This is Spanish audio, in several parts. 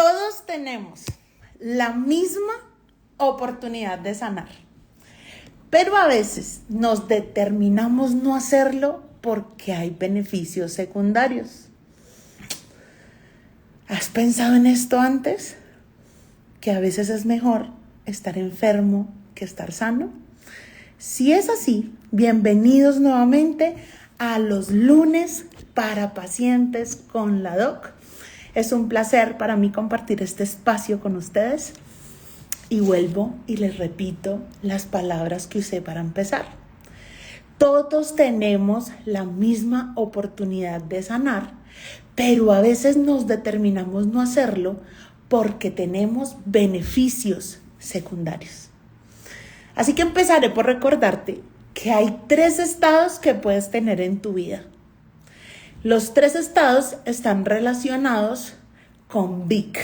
Todos tenemos la misma oportunidad de sanar, pero a veces nos determinamos no hacerlo porque hay beneficios secundarios. ¿Has pensado en esto antes? Que a veces es mejor estar enfermo que estar sano. Si es así, bienvenidos nuevamente a los lunes para pacientes con la doc. Es un placer para mí compartir este espacio con ustedes y vuelvo y les repito las palabras que usé para empezar. Todos tenemos la misma oportunidad de sanar, pero a veces nos determinamos no hacerlo porque tenemos beneficios secundarios. Así que empezaré por recordarte que hay 3 estados que puedes tener en tu vida. Los 3 estados están relacionados con VIC.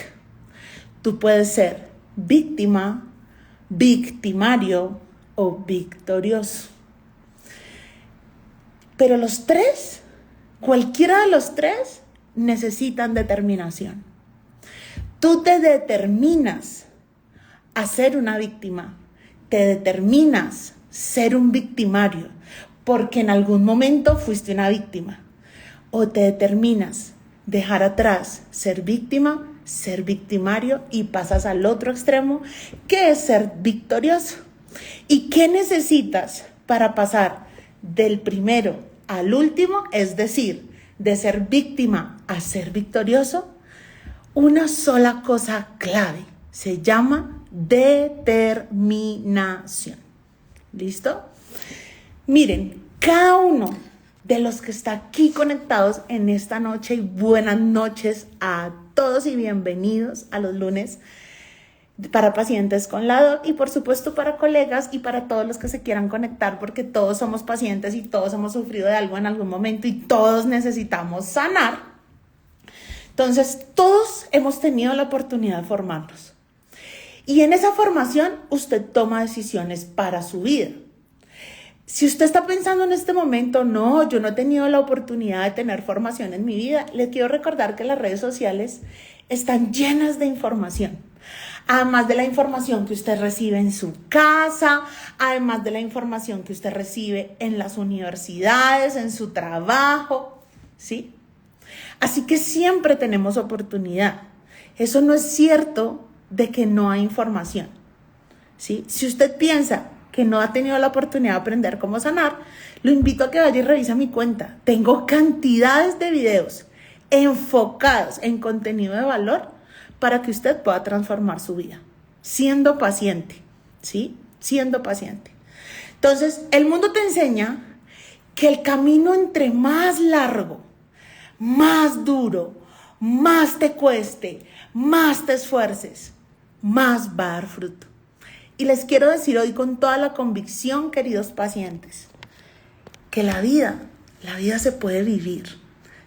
Tú puedes ser víctima, victimario o victorioso. Pero los 3, cualquiera de los 3, necesitan determinación. Tú te determinas a ser una víctima, te determinas ser un victimario, porque en algún momento fuiste una víctima. O te determinas dejar atrás ser víctima, ser victimario y pasas al otro extremo, que es ser victorioso. ¿Y qué necesitas para pasar del primero al último? Es decir, de ser víctima a ser victorioso. Una sola cosa clave, se llama determinación. ¿Listo? Miren, cada uno de los que está aquí conectados en esta noche, y buenas noches a todos y bienvenidos a los lunes para pacientes con la doc y por supuesto para colegas y para todos los que se quieran conectar, porque todos somos pacientes y todos hemos sufrido de algo en algún momento y todos necesitamos sanar. Entonces todos hemos tenido la oportunidad de formarnos y en esa formación usted toma decisiones para su vida. Si usted está pensando en este momento, no, yo no he tenido la oportunidad de tener formación en mi vida, le quiero recordar que las redes sociales están llenas de información. Además de la información que usted recibe en su casa, además de la información que usted recibe en las universidades, en su trabajo, ¿sí? Así que siempre tenemos oportunidad. Eso no es cierto de que no hay información, ¿sí? Si usted piensa que no ha tenido la oportunidad de aprender cómo sanar, lo invito a que vaya y revise mi cuenta. Tengo cantidades de videos enfocados en contenido de valor para que usted pueda transformar su vida, siendo paciente, ¿sí? Siendo paciente. Entonces, el mundo te enseña que el camino entre más largo, más duro, más te cueste, más te esfuerces, más va a dar fruto. Y les quiero decir hoy con toda la convicción, queridos pacientes, que la vida se puede vivir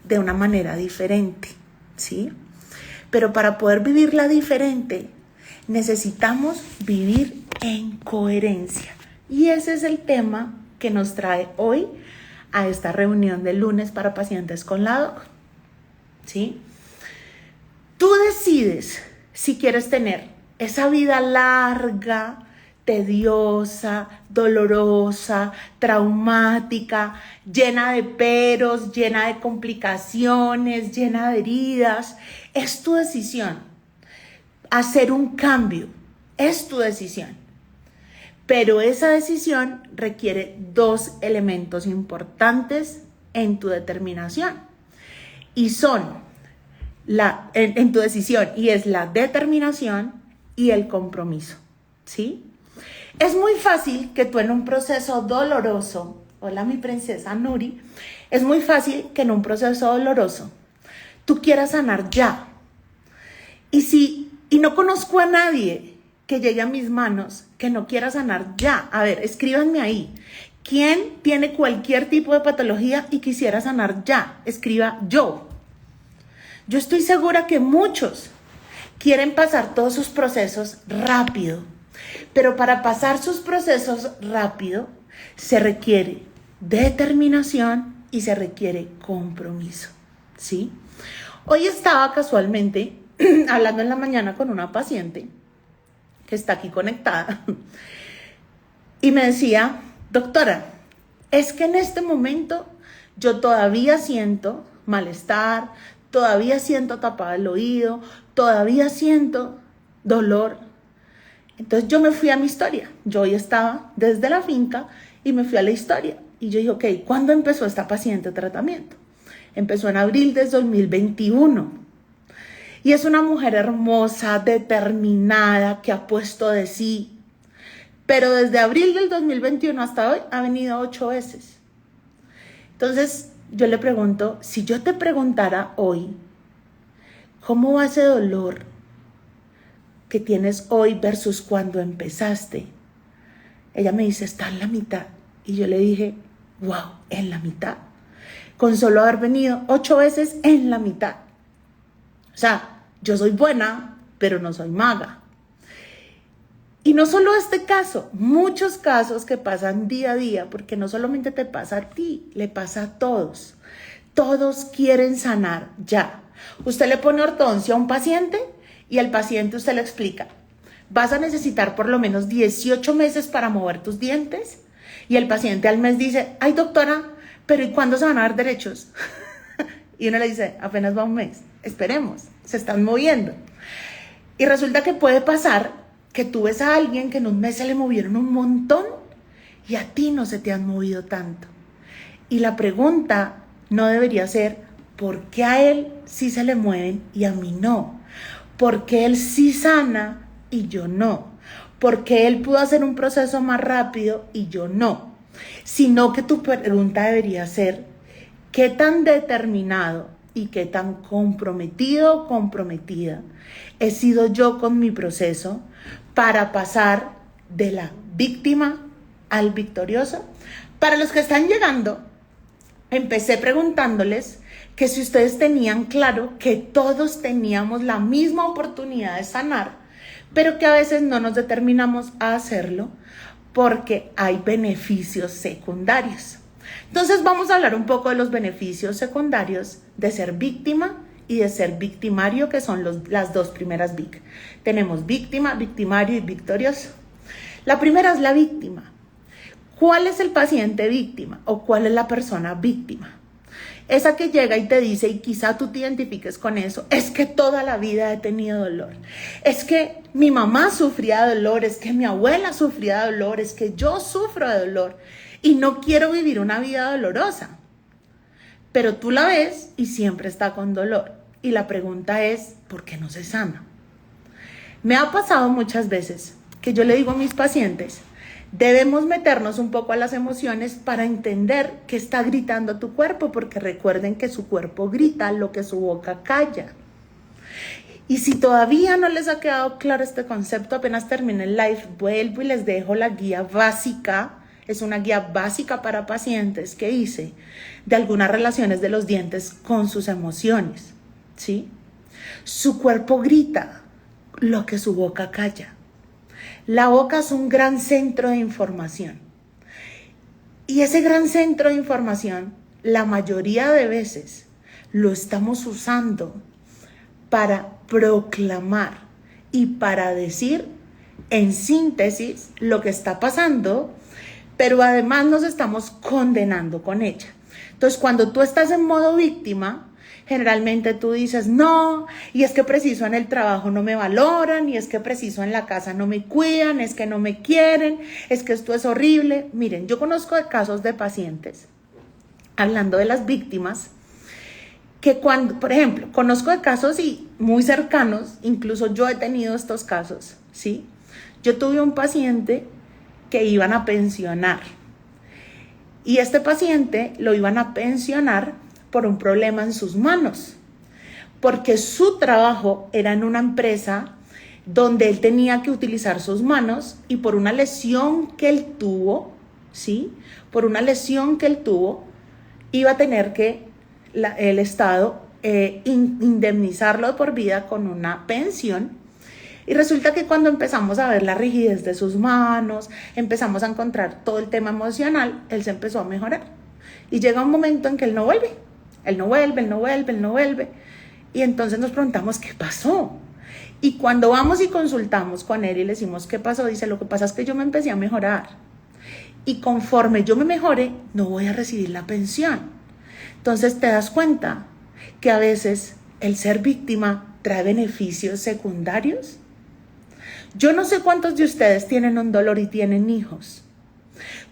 de una manera diferente, ¿sí? Pero para poder vivirla diferente, necesitamos vivir en coherencia. Y ese es el tema que nos trae hoy a esta reunión de lunes para pacientes con la doc, ¿sí? Tú decides si quieres tener esa vida larga, tediosa, dolorosa, traumática, llena de peros, llena de complicaciones, llena de heridas. Es tu decisión. Hacer un cambio es tu decisión. Pero esa decisión requiere 2 elementos importantes en tu determinación. Y son en tu decisión, y es la determinación y el compromiso, ¿sí? Es muy fácil que tú en un proceso doloroso, hola mi princesa Nuri, es muy fácil que en un proceso doloroso tú quieras sanar ya. Y no conozco a nadie que llegue a mis manos que no quiera sanar ya. A ver, escríbanme ahí. ¿Quién tiene cualquier tipo de patología y quisiera sanar ya? Escriba yo. Yo estoy segura que muchos quieren pasar todos sus procesos rápido, pero para pasar sus procesos rápido se requiere determinación y se requiere compromiso, ¿sí? Hoy estaba casualmente hablando en la mañana con una paciente que está aquí conectada y me decía, doctora, es que en este momento yo todavía siento malestar, todavía siento tapado el oído, todavía siento dolor. Entonces yo me fui a mi historia. Yo hoy estaba desde la finca y me fui a la historia. Y yo dije, ok, ¿cuándo empezó esta paciente tratamiento? Empezó en abril de 2021. Y es una mujer hermosa, determinada, que ha puesto de sí. Pero desde abril del 2021 hasta hoy ha venido 8 veces. Entonces yo le pregunto, si yo te preguntara hoy, ¿cómo va ese dolor que tienes hoy versus cuando empezaste? Ella me dice, está en la mitad. Y yo le dije, wow, en la mitad. Con solo haber venido 8 veces en la mitad. O sea, yo soy buena, pero no soy maga. Y no solo este caso, muchos casos que pasan día a día, porque no solamente te pasa a ti, le pasa a todos. Todos quieren sanar ya. Usted le pone ortodoncia a un paciente y al paciente usted le explica, vas a necesitar por lo menos 18 meses para mover tus dientes. Y el paciente al mes dice, ay doctora, pero ¿y cuándo se van a dar derechos? Y uno le dice, apenas va un mes, esperemos, se están moviendo. Y resulta que puede pasar que tú ves a alguien que en un mes se le movieron un montón y a ti no se te han movido tanto. Y la pregunta no debería ser, ¿por qué a él sí se le mueven y a mí no? ¿Por qué él sí sana y yo no? ¿Por qué él pudo hacer un proceso más rápido y yo no? Sino que tu pregunta debería ser, ¿qué tan determinado y qué tan comprometido o comprometida he sido yo con mi proceso para pasar de la víctima al victorioso? Para los que están llegando, empecé preguntándoles que si ustedes tenían claro que todos teníamos la misma oportunidad de sanar, pero que a veces no nos determinamos a hacerlo porque hay beneficios secundarios. Entonces vamos a hablar un poco de los beneficios secundarios de ser víctima y de ser victimario, que son las dos primeras VIC. Tenemos víctima, victimario y victorioso. La primera es la víctima. ¿Cuál es el paciente víctima o cuál es la persona víctima? Esa que llega y te dice, y quizá tú te identifiques con eso, es que toda la vida he tenido dolor. Es que mi mamá sufría de dolor, es que mi abuela sufría de dolor, es que yo sufro de dolor y no quiero vivir una vida dolorosa. Pero tú la ves y siempre está con dolor. Y la pregunta es, ¿por qué no se sana? Me ha pasado muchas veces que yo le digo a mis pacientes, debemos meternos un poco a las emociones para entender qué está gritando tu cuerpo, porque recuerden que su cuerpo grita lo que su boca calla. Y si todavía no les ha quedado claro este concepto, apenas termine el live, vuelvo y les dejo la guía básica. Es una guía básica para pacientes que hice de algunas relaciones de los dientes con sus emociones, ¿sí? Su cuerpo grita lo que su boca calla. La boca es un gran centro de información. Y ese gran centro de información, la mayoría de veces, lo estamos usando para proclamar y para decir, en síntesis, lo que está pasando, pero además nos estamos condenando con ella. Entonces, cuando tú estás en modo víctima, generalmente tú dices, no, y es que preciso en el trabajo no me valoran, y es que preciso en la casa no me cuidan, es que no me quieren, es que esto es horrible. Miren, yo conozco de casos de pacientes, hablando de las víctimas, que cuando, por ejemplo, conozco de casos y muy cercanos, incluso yo he tenido estos casos, ¿sí? Yo tuve un paciente que iban a pensionar, y este paciente lo iban a pensionar por un problema en sus manos, porque su trabajo era en una empresa donde él tenía que utilizar sus manos y por una lesión que él tuvo, ¿sí? Por una lesión que él tuvo, iba a tener que el Estado indemnizarlo de por vida con una pensión. Y resulta que cuando empezamos a ver la rigidez de sus manos, empezamos a encontrar todo el tema emocional, él se empezó a mejorar. Y llega un momento en que él no vuelve. Él no vuelve. Y entonces nos preguntamos, ¿qué pasó? Y cuando vamos y consultamos con él y le decimos, ¿qué pasó? Dice, lo que pasa es que yo me empecé a mejorar. Y conforme yo me mejore, no voy a recibir la pensión. Entonces te das cuenta que a veces el ser víctima trae beneficios secundarios. Yo no sé cuántos de ustedes tienen un dolor y tienen hijos.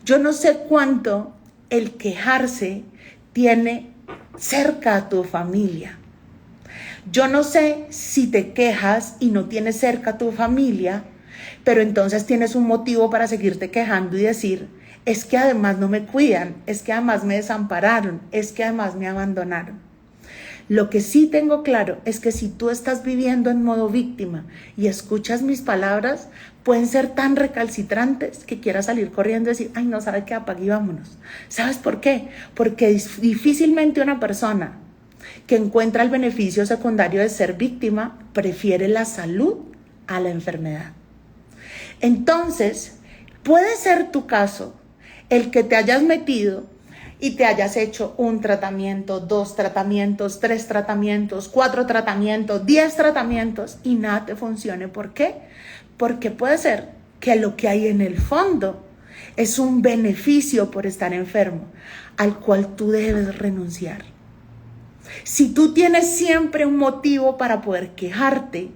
Yo no sé cuánto el quejarse tiene cerca a tu familia. Yo no sé si te quejas y no tienes cerca a tu familia, pero entonces tienes un motivo para seguirte quejando y decir, es que además no me cuidan, es que además me desampararon, es que además me abandonaron. Lo que sí tengo claro es que si tú estás viviendo en modo víctima y escuchas mis palabras, pueden ser tan recalcitrantes que quieras salir corriendo y decir, ay, no, ¿sabe qué? Apague y vámonos. ¿Sabes por qué? Porque difícilmente una persona que encuentra el beneficio secundario de ser víctima prefiere la salud a la enfermedad. Entonces, puede ser tu caso el que te hayas metido y te hayas hecho un tratamiento, 2 tratamientos, 3 tratamientos, 4 tratamientos, 10 tratamientos y nada te funcione. ¿Por qué? Porque puede ser que lo que hay en el fondo es un beneficio por estar enfermo, al cual tú debes renunciar. Si tú tienes siempre un motivo para poder quejarte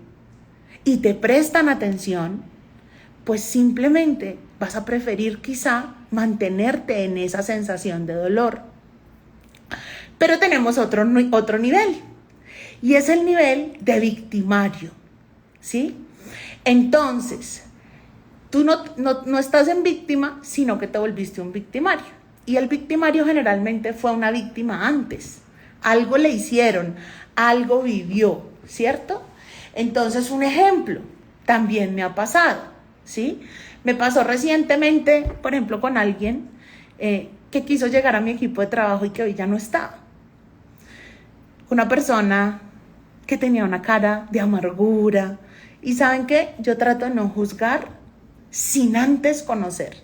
y te prestan atención, pues simplemente vas a preferir quizá mantenerte en esa sensación de dolor. Pero tenemos otro nivel, y es el nivel de victimario, ¿sí? Entonces, tú no estás en víctima, sino que te volviste un victimario. Y el victimario generalmente fue una víctima antes. Algo le hicieron, algo vivió, ¿cierto? Entonces, un ejemplo, también me ha pasado, ¿sí? Me pasó recientemente, por ejemplo, con alguien que quiso llegar a mi equipo de trabajo y que hoy ya no estaba. Una persona que tenía una cara de amargura. Y ¿saben qué? Yo trato de no juzgar sin antes conocer.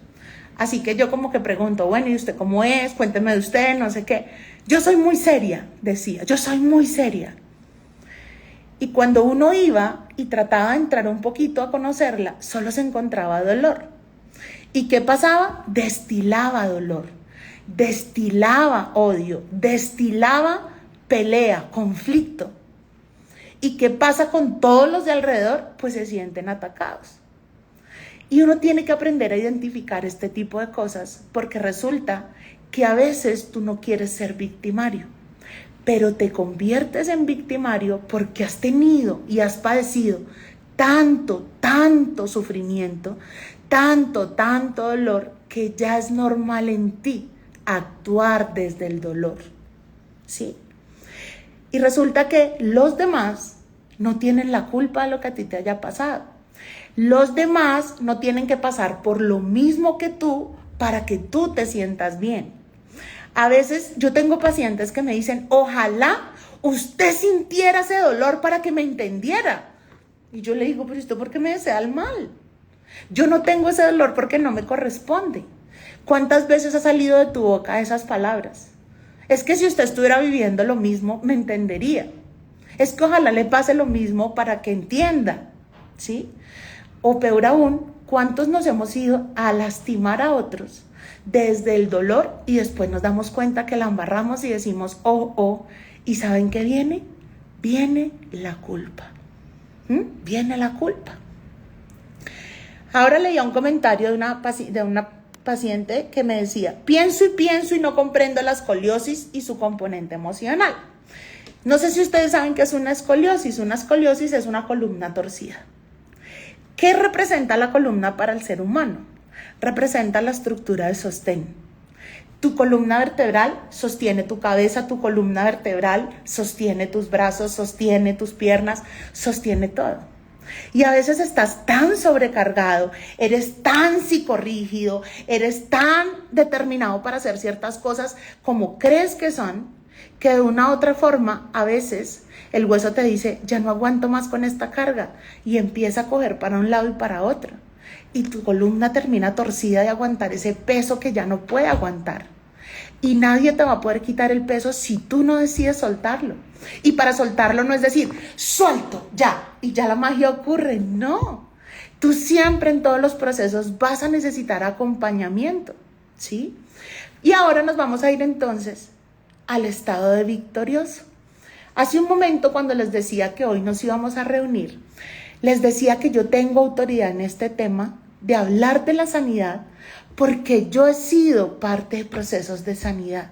Así que yo como que pregunto, bueno, ¿y usted cómo es? Cuénteme de usted, no sé qué. Yo soy muy seria, decía, yo soy muy seria. Y cuando uno iba y trataba de entrar un poquito a conocerla, solo se encontraba dolor. ¿Y qué pasaba? Destilaba dolor, destilaba odio, destilaba pelea, conflicto. ¿Y qué pasa con todos los de alrededor? Pues se sienten atacados. Y uno tiene que aprender a identificar este tipo de cosas, porque resulta que a veces tú no quieres ser victimario, pero te conviertes en victimario porque has tenido y has padecido tanto sufrimiento, tanto dolor, que ya es normal en ti actuar desde el dolor, ¿sí? Y resulta que los demás no tienen la culpa de lo que a ti te haya pasado. Los demás no tienen que pasar por lo mismo que tú para que tú te sientas bien. A veces yo tengo pacientes que me dicen, ojalá usted sintiera ese dolor para que me entendiera. Y yo le digo, pero ¿usted por qué me desea el mal? Yo no tengo ese dolor porque no me corresponde. ¿Cuántas veces ha salido de tu boca esas palabras? Es que si usted estuviera viviendo lo mismo, me entendería. Es que ojalá le pase lo mismo para que entienda, ¿sí? O peor aún, ¿cuántos nos hemos ido a lastimar a otros desde el dolor y después nos damos cuenta que la embarramos y decimos, ¿y saben qué viene? Viene la culpa. Viene la culpa. Ahora leía un comentario de una paciente que me decía, pienso y no comprendo la escoliosis y su componente emocional. No sé si ustedes saben qué es una escoliosis. Una escoliosis es una columna torcida. ¿Qué representa la columna para el ser humano? Representa la estructura de sostén. Tu columna vertebral sostiene tu cabeza, tu columna vertebral sostiene tus brazos, sostiene tus piernas, sostiene todo. Y a veces estás tan sobrecargado, eres tan psicorrígido, eres tan determinado para hacer ciertas cosas como crees que son, que de una u otra forma a veces el hueso te dice, ya no aguanto más con esta carga, y empieza a coger para un lado y para otro. Y tu columna termina torcida de aguantar ese peso que ya no puede aguantar. Y nadie te va a poder quitar el peso si tú no decides soltarlo. Y para soltarlo no es decir, suelto, ya, y ya la magia ocurre. No. Tú siempre en todos los procesos vas a necesitar acompañamiento, ¿sí? Y ahora nos vamos a ir entonces al estado de victorioso. Hace un momento, cuando les decía que hoy nos íbamos a reunir, les decía que yo tengo autoridad en este tema de hablar de la sanidad porque yo he sido parte de procesos de sanidad,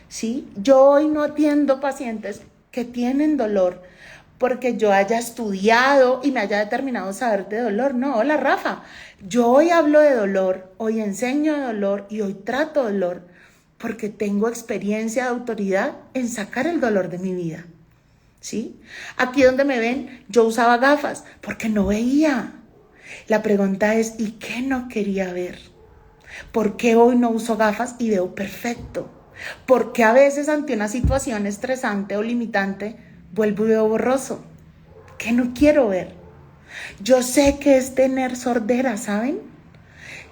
¿sí? Yo hoy no atiendo pacientes que tienen dolor porque yo haya estudiado y me haya determinado saber de dolor. No, hola Rafa, yo hoy hablo de dolor, hoy enseño de dolor y hoy trato dolor porque tengo experiencia de autoridad en sacar el dolor de mi vida, ¿sí? Aquí donde me ven, yo usaba gafas porque no veía. La pregunta es, ¿y qué no quería ver? ¿Por qué hoy no uso gafas y veo perfecto? ¿Por qué a veces ante una situación estresante o limitante vuelvo y veo borroso? ¿Qué no quiero ver? Yo sé que es tener sordera, ¿saben?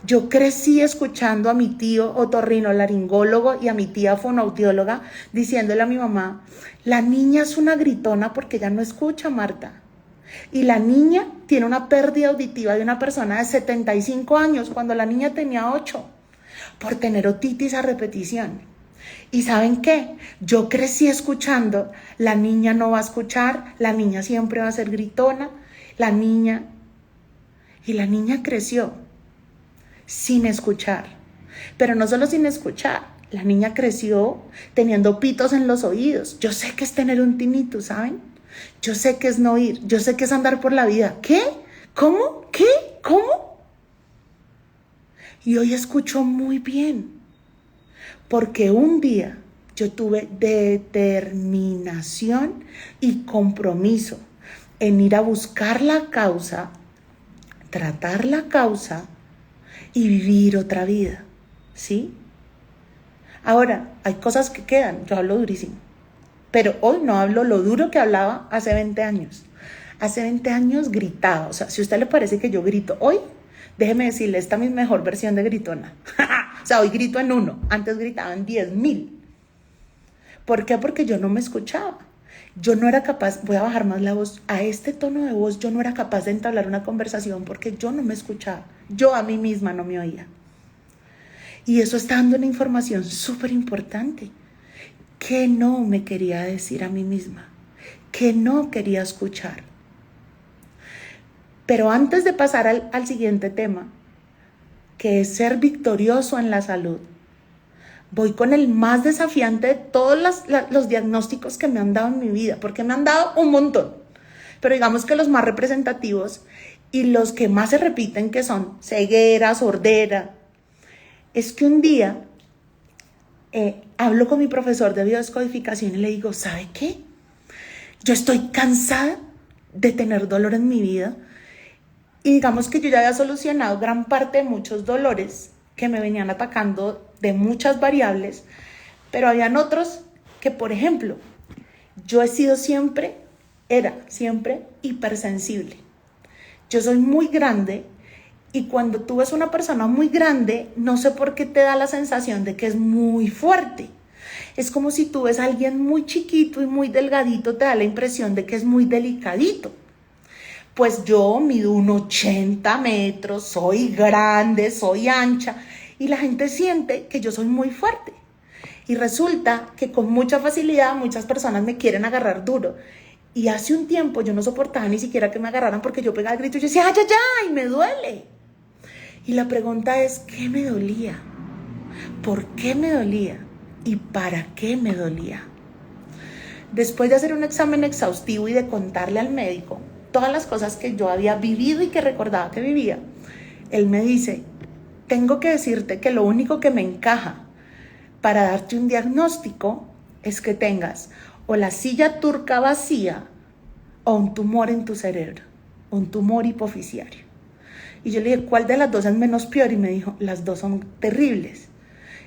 Yo crecí escuchando a mi tío otorrinolaringólogo y a mi tía fonoaudióloga diciéndole a mi mamá, la niña es una gritona porque ella no escucha, Marta. Y la niña tiene una pérdida auditiva de una persona de 75 años cuando la niña tenía 8 por tener otitis a repetición. ¿Y saben qué? Yo crecí escuchando, la niña no va a escuchar, la niña siempre va a ser gritona, y la niña creció sin escuchar. Pero no solo sin escuchar, la niña creció teniendo pitos en los oídos. Yo sé que es tener un tinnitus, ¿saben? Yo sé que es no oír, yo sé que es andar por la vida. ¿Qué? ¿Cómo? ¿Qué? ¿Cómo? Y hoy escucho muy bien, porque un día yo tuve determinación y compromiso en ir a buscar la causa, tratar la causa y vivir otra vida, ¿sí? Ahora, hay cosas que quedan, yo hablo durísimo. Pero hoy no hablo lo duro que hablaba hace 20 años. Hace 20 años gritaba. O sea, si a usted le parece que yo grito hoy, déjeme decirle, esta es mi mejor versión de gritona. O sea, hoy grito en 1. Antes gritaba en 10,000. ¿Por qué? Porque yo no me escuchaba. Yo no era capaz, voy a bajar más la voz, a este tono de voz yo no era capaz de entablar una conversación porque yo no me escuchaba. Yo a mí misma no me oía. Y eso está dando una información súper importante. Que no me quería decir a mí misma, que no quería escuchar. Pero antes de pasar al siguiente tema, que es ser victorioso en la salud, voy con el más desafiante de todos los diagnósticos que me han dado en mi vida, porque me han dado un montón, pero digamos que los más representativos y los que más se repiten, que son ceguera, sordera, es que un día hablo con mi profesor de biodescodificación y le digo, ¿sabe qué? Yo estoy cansada de tener dolor en mi vida y digamos que yo ya había solucionado gran parte de muchos dolores que me venían atacando de muchas variables, pero habían otros que, por ejemplo, yo he sido siempre hipersensible. Yo soy muy grande. Y cuando tú ves una persona muy grande, no sé por qué te da la sensación de que es muy fuerte. Es como si tú ves a alguien muy chiquito y muy delgadito, te da la impresión de que es muy delicadito. Pues yo mido 1,80 metros, soy grande, soy ancha y la gente siente que yo soy muy fuerte. Y resulta que con mucha facilidad muchas personas me quieren agarrar duro. Y hace un tiempo yo no soportaba ni siquiera que me agarraran porque yo pegaba el grito y yo decía, ¡ay, ay, ay! Me duele. Y la pregunta es, ¿qué me dolía? ¿Por qué me dolía? ¿Y para qué me dolía? Después de hacer un examen exhaustivo y de contarle al médico todas las cosas que yo había vivido y que recordaba que vivía, él me dice, tengo que decirte que lo único que me encaja para darte un diagnóstico es que tengas o la silla turca vacía o un tumor en tu cerebro, un tumor hipofisiario. Y yo le dije, ¿cuál de las dos es menos peor? Y me dijo, las dos son terribles.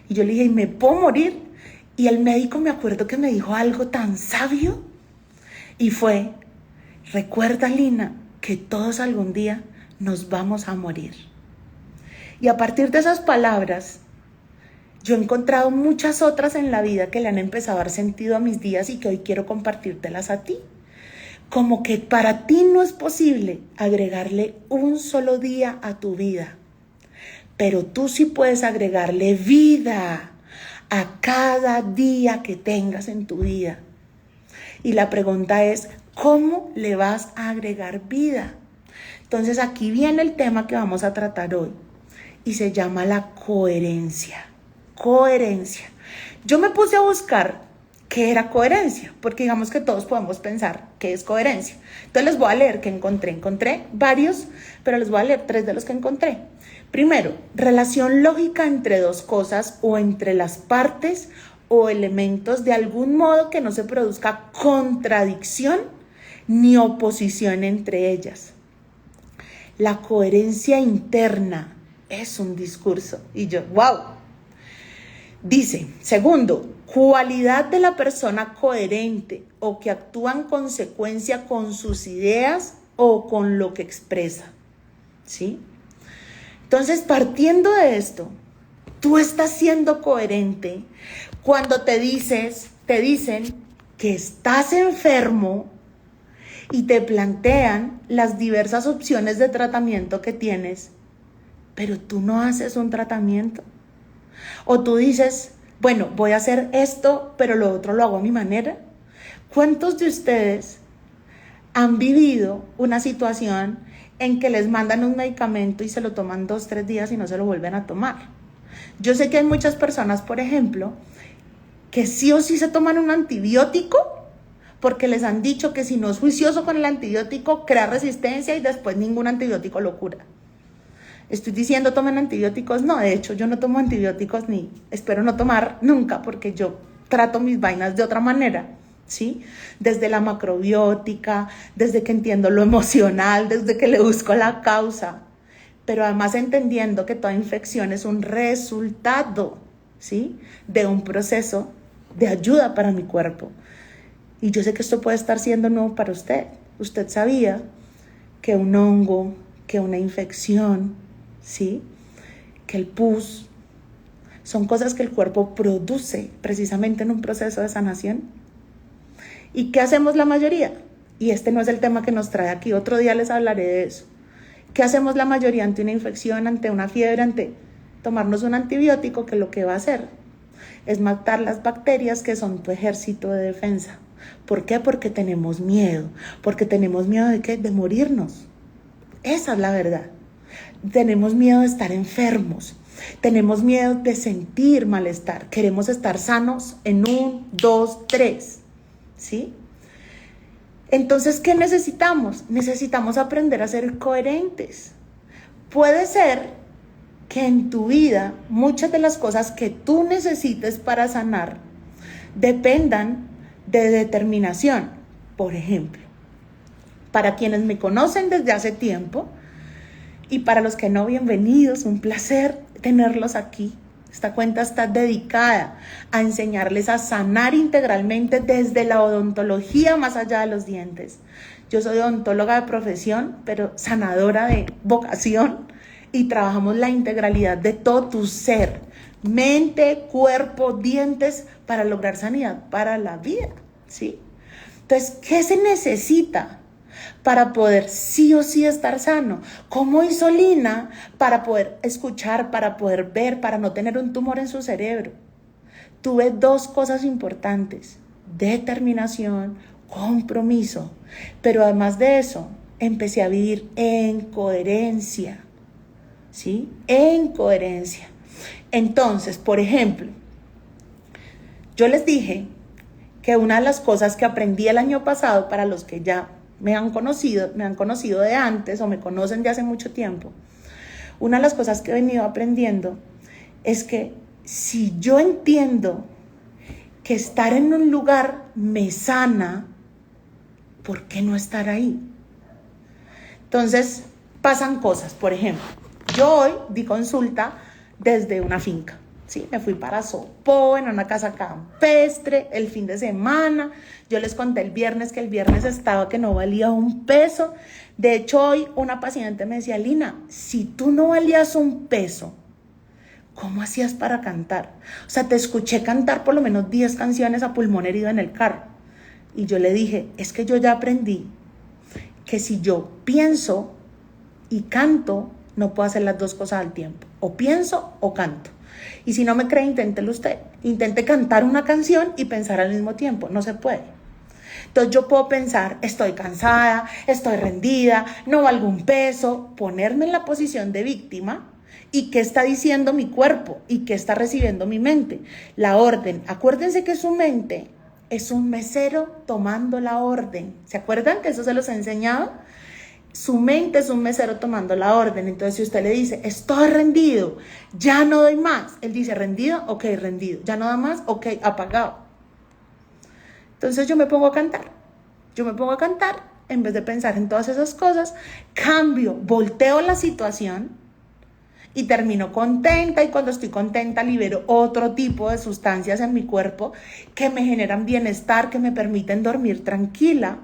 Y yo le dije, ¿y me puedo morir? Y el médico me acuerdo que me dijo algo tan sabio. Y fue, recuerda, Lina, que todos algún día nos vamos a morir. Y a partir de esas palabras, yo he encontrado muchas otras en la vida que le han empezado a dar sentido a mis días y que hoy quiero compartírtelas a ti. Como que para ti no es posible agregarle un solo día a tu vida, pero tú sí puedes agregarle vida a cada día que tengas en tu vida. Y la pregunta es, ¿cómo le vas a agregar vida? Entonces aquí viene el tema que vamos a tratar hoy y se llama la coherencia. Coherencia. Yo me puse a buscar qué era coherencia, porque digamos que todos podemos pensar qué es coherencia. Entonces les voy a leer qué encontré. Encontré varios, pero les voy a leer 3 de los que encontré. Primero, relación lógica entre dos cosas o entre las partes o elementos de algún modo que no se produzca contradicción ni oposición entre ellas. La coherencia interna es un discurso. Y yo, wow. Dice, segundo, cualidad de la persona coherente o que actúa en consecuencia con sus ideas o con lo que expresa. ¿Sí? Entonces, partiendo de esto, tú estás siendo coherente cuando te dicen que estás enfermo y te plantean las diversas opciones de tratamiento que tienes, pero tú no haces un tratamiento. O tú dices, bueno, voy a hacer esto, pero lo otro lo hago a mi manera. ¿Cuántos de ustedes han vivido una situación en que les mandan un medicamento y se lo toman 2, 3 días y no se lo vuelven a tomar? Yo sé que hay muchas personas, por ejemplo, que sí o sí se toman un antibiótico porque les han dicho que si no es juicioso con el antibiótico, crea resistencia y después ningún antibiótico lo cura. Estoy diciendo tomen antibióticos, no, de hecho yo no tomo antibióticos ni espero no tomar nunca porque yo trato mis vainas de otra manera, ¿sí? Desde la macrobiótica, desde que entiendo lo emocional, desde que le busco la causa, pero además entendiendo que toda infección es un resultado, ¿sí? De un proceso de ayuda para mi cuerpo. Y yo sé que esto puede estar siendo nuevo para usted. Usted sabía que un hongo, que una infección, ¿sí? Que el pus, son cosas que el cuerpo produce precisamente en un proceso de sanación. ¿Y qué hacemos la mayoría? Y este no es el tema que nos trae aquí, otro día les hablaré de eso. ¿Qué hacemos la mayoría ante una infección, ante una fiebre, ante tomarnos un antibiótico que lo que va a hacer es matar las bacterias que son tu ejército de defensa? ¿Por qué? Porque tenemos miedo. ¿Porque tenemos miedo de qué? De morirnos. Esa es la verdad. Tenemos miedo de estar enfermos. Tenemos miedo de sentir malestar. Queremos estar sanos en 1, 2, 3. ¿Sí? Entonces, ¿qué necesitamos? Necesitamos aprender a ser coherentes. Puede ser que en tu vida muchas de las cosas que tú necesites para sanar dependan de determinación. Por ejemplo, para quienes me conocen desde hace tiempo y para los que no, bienvenidos, un placer tenerlos aquí. Esta cuenta está dedicada a enseñarles a sanar integralmente desde la odontología más allá de los dientes. Yo soy odontóloga de profesión, pero sanadora de vocación y trabajamos la integralidad de todo tu ser, mente, cuerpo, dientes, para lograr sanidad para la vida, ¿sí? Entonces, ¿qué se necesita para poder sí o sí estar sano? ¿Cómo hizo Lina para poder escuchar, para poder ver, para no tener un tumor en su cerebro? Tuve 2 cosas importantes: determinación, compromiso, pero además de eso, empecé a vivir en coherencia, ¿sí? En coherencia. Entonces, por ejemplo, yo les dije que una de las cosas que aprendí el año pasado, para los que ya me han conocido de antes o me conocen de hace mucho tiempo, una de las cosas que he venido aprendiendo es que si yo entiendo que estar en un lugar me sana, ¿por qué no estar ahí? Entonces pasan cosas. Por ejemplo, yo hoy di consulta desde una finca. Sí, me fui para Sopó, en una casa campestre, el fin de semana. Yo les conté el viernes que el viernes estaba que no valía un peso. De hecho, hoy una paciente me decía, Lina, si tú no valías un peso, ¿cómo hacías para cantar? O sea, te escuché cantar por lo menos 10 canciones a pulmón herido en el carro. Y yo le dije, es que yo ya aprendí que si yo pienso y canto, no puedo hacer las dos cosas al tiempo. O pienso o canto. Y si no me cree, inténtelo usted. Intente cantar una canción y pensar al mismo tiempo. No se puede. Entonces yo puedo pensar, estoy cansada, estoy rendida, no valgo un peso, ponerme en la posición de víctima. ¿Y qué está diciendo mi cuerpo? ¿Y qué está recibiendo mi mente? La orden. Acuérdense que su mente es un mesero tomando la orden. ¿Se acuerdan que eso se los he enseñado? Su mente es un mesero tomando la orden. Entonces, si usted le dice, estoy rendido, ya no doy más. Él dice, rendido, ok, rendido. Ya no da más, ok, apagado. Entonces yo me pongo a cantar. Yo me pongo a cantar en vez de pensar en todas esas cosas. Cambio, volteo la situación y termino contenta. Y cuando estoy contenta libero otro tipo de sustancias en mi cuerpo que me generan bienestar, que me permiten dormir tranquila.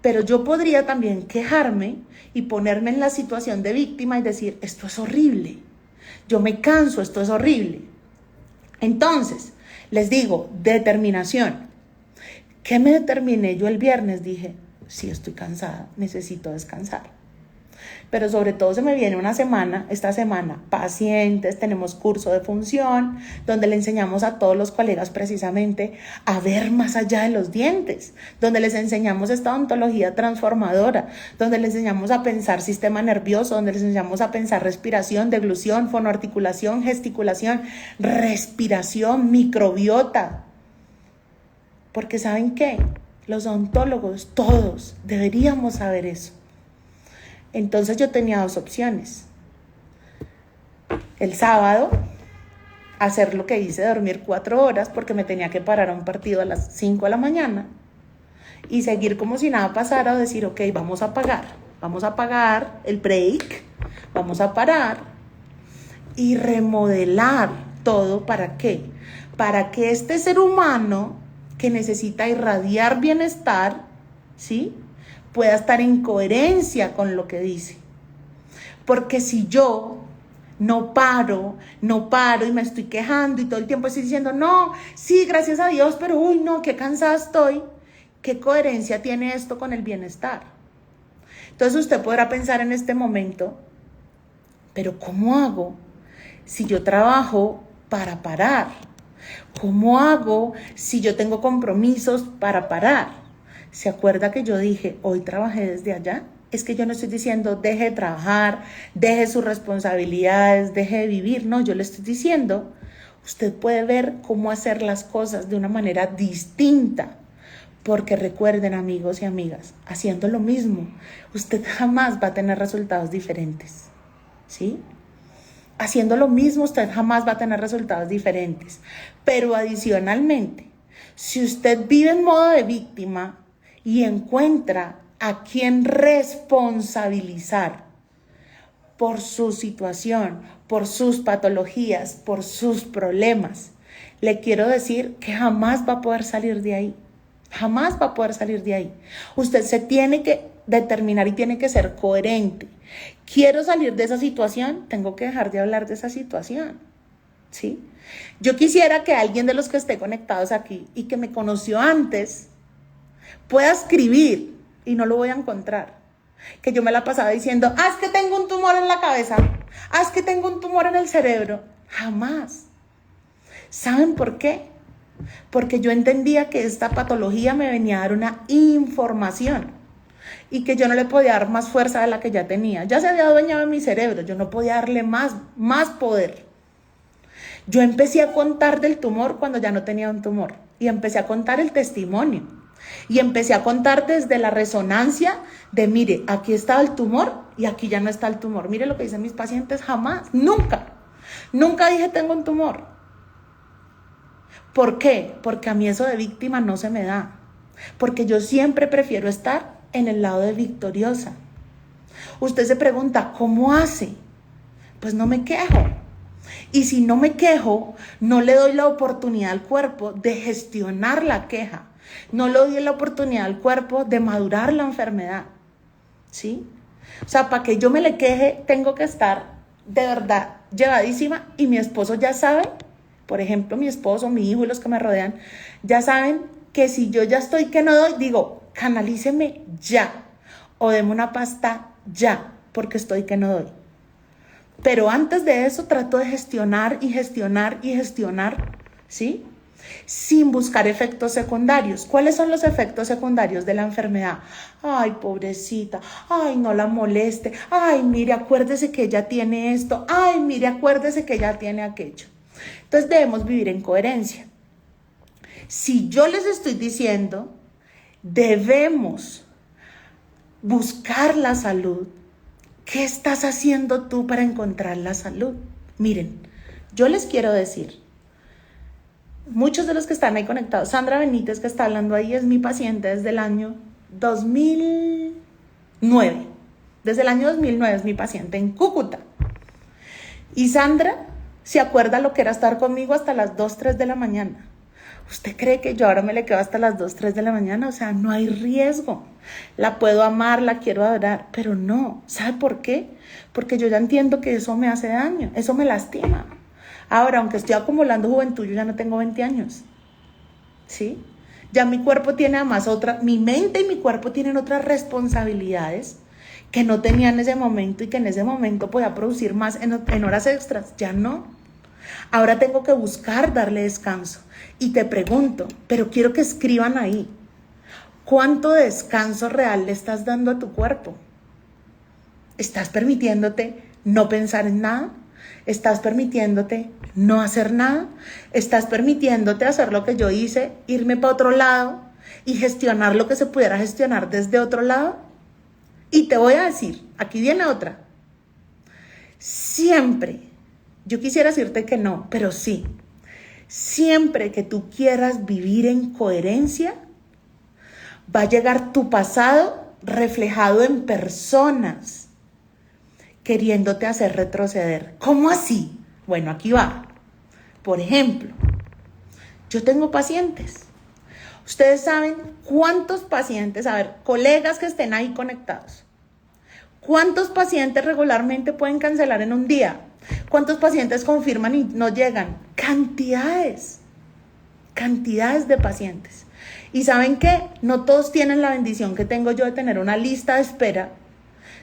Pero yo podría también quejarme y ponerme en la situación de víctima y decir, esto es horrible, yo me canso, esto es horrible. Entonces, les digo, determinación. ¿Qué me determiné yo el viernes? Dije, sí, estoy cansada, necesito descansar. Pero sobre todo se me viene esta semana, pacientes, tenemos curso de función, donde le enseñamos a todos los colegas precisamente a ver más allá de los dientes, donde les enseñamos esta odontología transformadora, donde les enseñamos a pensar sistema nervioso, donde les enseñamos a pensar respiración, deglución, fonoarticulación, gesticulación, respiración, microbiota. Porque ¿saben qué? Los odontólogos, todos, deberíamos saber eso. Entonces yo tenía dos opciones. El sábado, hacer lo que hice, dormir 4 horas porque me tenía que parar a un partido a las 5 de la mañana y seguir como si nada pasara o decir, ok, vamos a pagar el break, vamos a parar y remodelar todo. ¿Para qué? Para que este ser humano que necesita irradiar bienestar, ¿sí?, pueda estar en coherencia con lo que dice. Porque si yo no paro y me estoy quejando y todo el tiempo estoy diciendo, no, sí, gracias a Dios, pero uy, no, qué cansada estoy, ¿qué coherencia tiene esto con el bienestar? Entonces usted podrá pensar en este momento, pero ¿cómo hago si yo trabajo para parar? ¿Cómo hago si yo tengo compromisos para parar? ¿Se acuerda que yo dije, hoy trabajé desde allá? Es que yo no estoy diciendo, deje de trabajar, deje sus responsabilidades, deje de vivir. No, yo le estoy diciendo, usted puede ver cómo hacer las cosas de una manera distinta. Porque recuerden, amigos y amigas, haciendo lo mismo, usted jamás va a tener resultados diferentes. ¿Sí? Haciendo lo mismo, usted jamás va a tener resultados diferentes. Pero adicionalmente, si usted vive en modo de víctima y encuentra a quien responsabilizar por su situación, por sus patologías, por sus problemas, le quiero decir que jamás va a poder salir de ahí. Jamás va a poder salir de ahí. Usted se tiene que determinar y tiene que ser coherente. Quiero salir de esa situación, tengo que dejar de hablar de esa situación. ¿Sí? Yo quisiera que alguien de los que esté conectados aquí y que me conoció antes pueda escribir, y no lo voy a encontrar, que yo me la pasaba diciendo, es que tengo un tumor en la cabeza, es que tengo un tumor en el cerebro. Jamás. ¿Saben por qué? Porque yo entendía que esta patología me venía a dar una información y que yo no le podía dar más fuerza de la que ya tenía. Ya se había adueñado de mi cerebro, yo no podía darle más poder. Yo empecé a contar del tumor cuando ya no tenía un tumor y empecé a contar el testimonio y empecé a contar desde la resonancia de, mire, aquí estaba el tumor y aquí ya no está el tumor. Mire lo que dicen mis pacientes, jamás, nunca dije tengo un tumor. ¿Por qué? Porque a mí eso de víctima no se me da. Porque yo siempre prefiero estar en el lado de victoriosa. Usted se pregunta, ¿cómo hace? Pues no me quejo. Y si no me quejo, no le doy la oportunidad al cuerpo de gestionar la queja. No le doy la oportunidad al cuerpo de madurar la enfermedad. ¿Sí? O sea, para que yo me le queje, tengo que estar de verdad llevadísima y mi esposo ya sabe, por ejemplo, mi esposo, mi hijo y los que me rodean, ya saben que si yo ya estoy que no doy, digo, canalíceme ya o deme una pasta ya, porque estoy que no doy. Pero antes de eso trato de gestionar y gestionar y gestionar, ¿sí? Sin buscar efectos secundarios. ¿Cuáles son los efectos secundarios de la enfermedad? Ay, pobrecita, ay, no la moleste, ay, mire, acuérdese que ella tiene esto, ay, mire, acuérdese que ella tiene aquello. Entonces debemos vivir en coherencia. Si yo les estoy diciendo, debemos buscar la salud, ¿qué estás haciendo tú para encontrar la salud? Miren, yo les quiero decir, muchos de los que están ahí conectados, Sandra Benítez, que está hablando ahí, es mi paciente desde el año 2009. Desde el año 2009 es mi paciente en Cúcuta. Y Sandra se acuerda lo que era estar conmigo hasta las 2, 3 de la mañana. ¿Usted cree que yo ahora me le quedo hasta las 2, 3 de la mañana? O sea, no hay riesgo. La puedo amar, la quiero adorar, pero no. ¿Sabe por qué? Porque yo ya entiendo que eso me hace daño, eso me lastima. Ahora, aunque estoy acumulando juventud, yo ya no tengo 20 años. ¿Sí? Ya mi cuerpo tiene además mi mente y mi cuerpo tienen otras responsabilidades que no tenía en ese momento y que en ese momento podía producir más en horas extras. Ya no. Ahora tengo que buscar darle descanso. Y te pregunto, pero quiero que escriban ahí, ¿cuánto descanso real le estás dando a tu cuerpo? ¿Estás permitiéndote no pensar en nada? ¿Estás permitiéndote no hacer nada? ¿Estás permitiéndote hacer lo que yo hice, irme para otro lado y gestionar lo que se pudiera gestionar desde otro lado? Y te voy a decir, aquí viene otra. Siempre, yo quisiera decirte que no, pero sí. Siempre que tú quieras vivir en coherencia, va a llegar tu pasado reflejado en personas queriéndote hacer retroceder. ¿Cómo así? Bueno, aquí va. Por ejemplo, yo tengo pacientes. Ustedes saben cuántos pacientes, a ver, colegas que estén ahí conectados, ¿cuántos pacientes regularmente pueden cancelar en un día? ¿Cuántos pacientes confirman y no llegan? Cantidades de pacientes. ¿Y saben qué? No todos tienen la bendición que tengo yo de tener una lista de espera.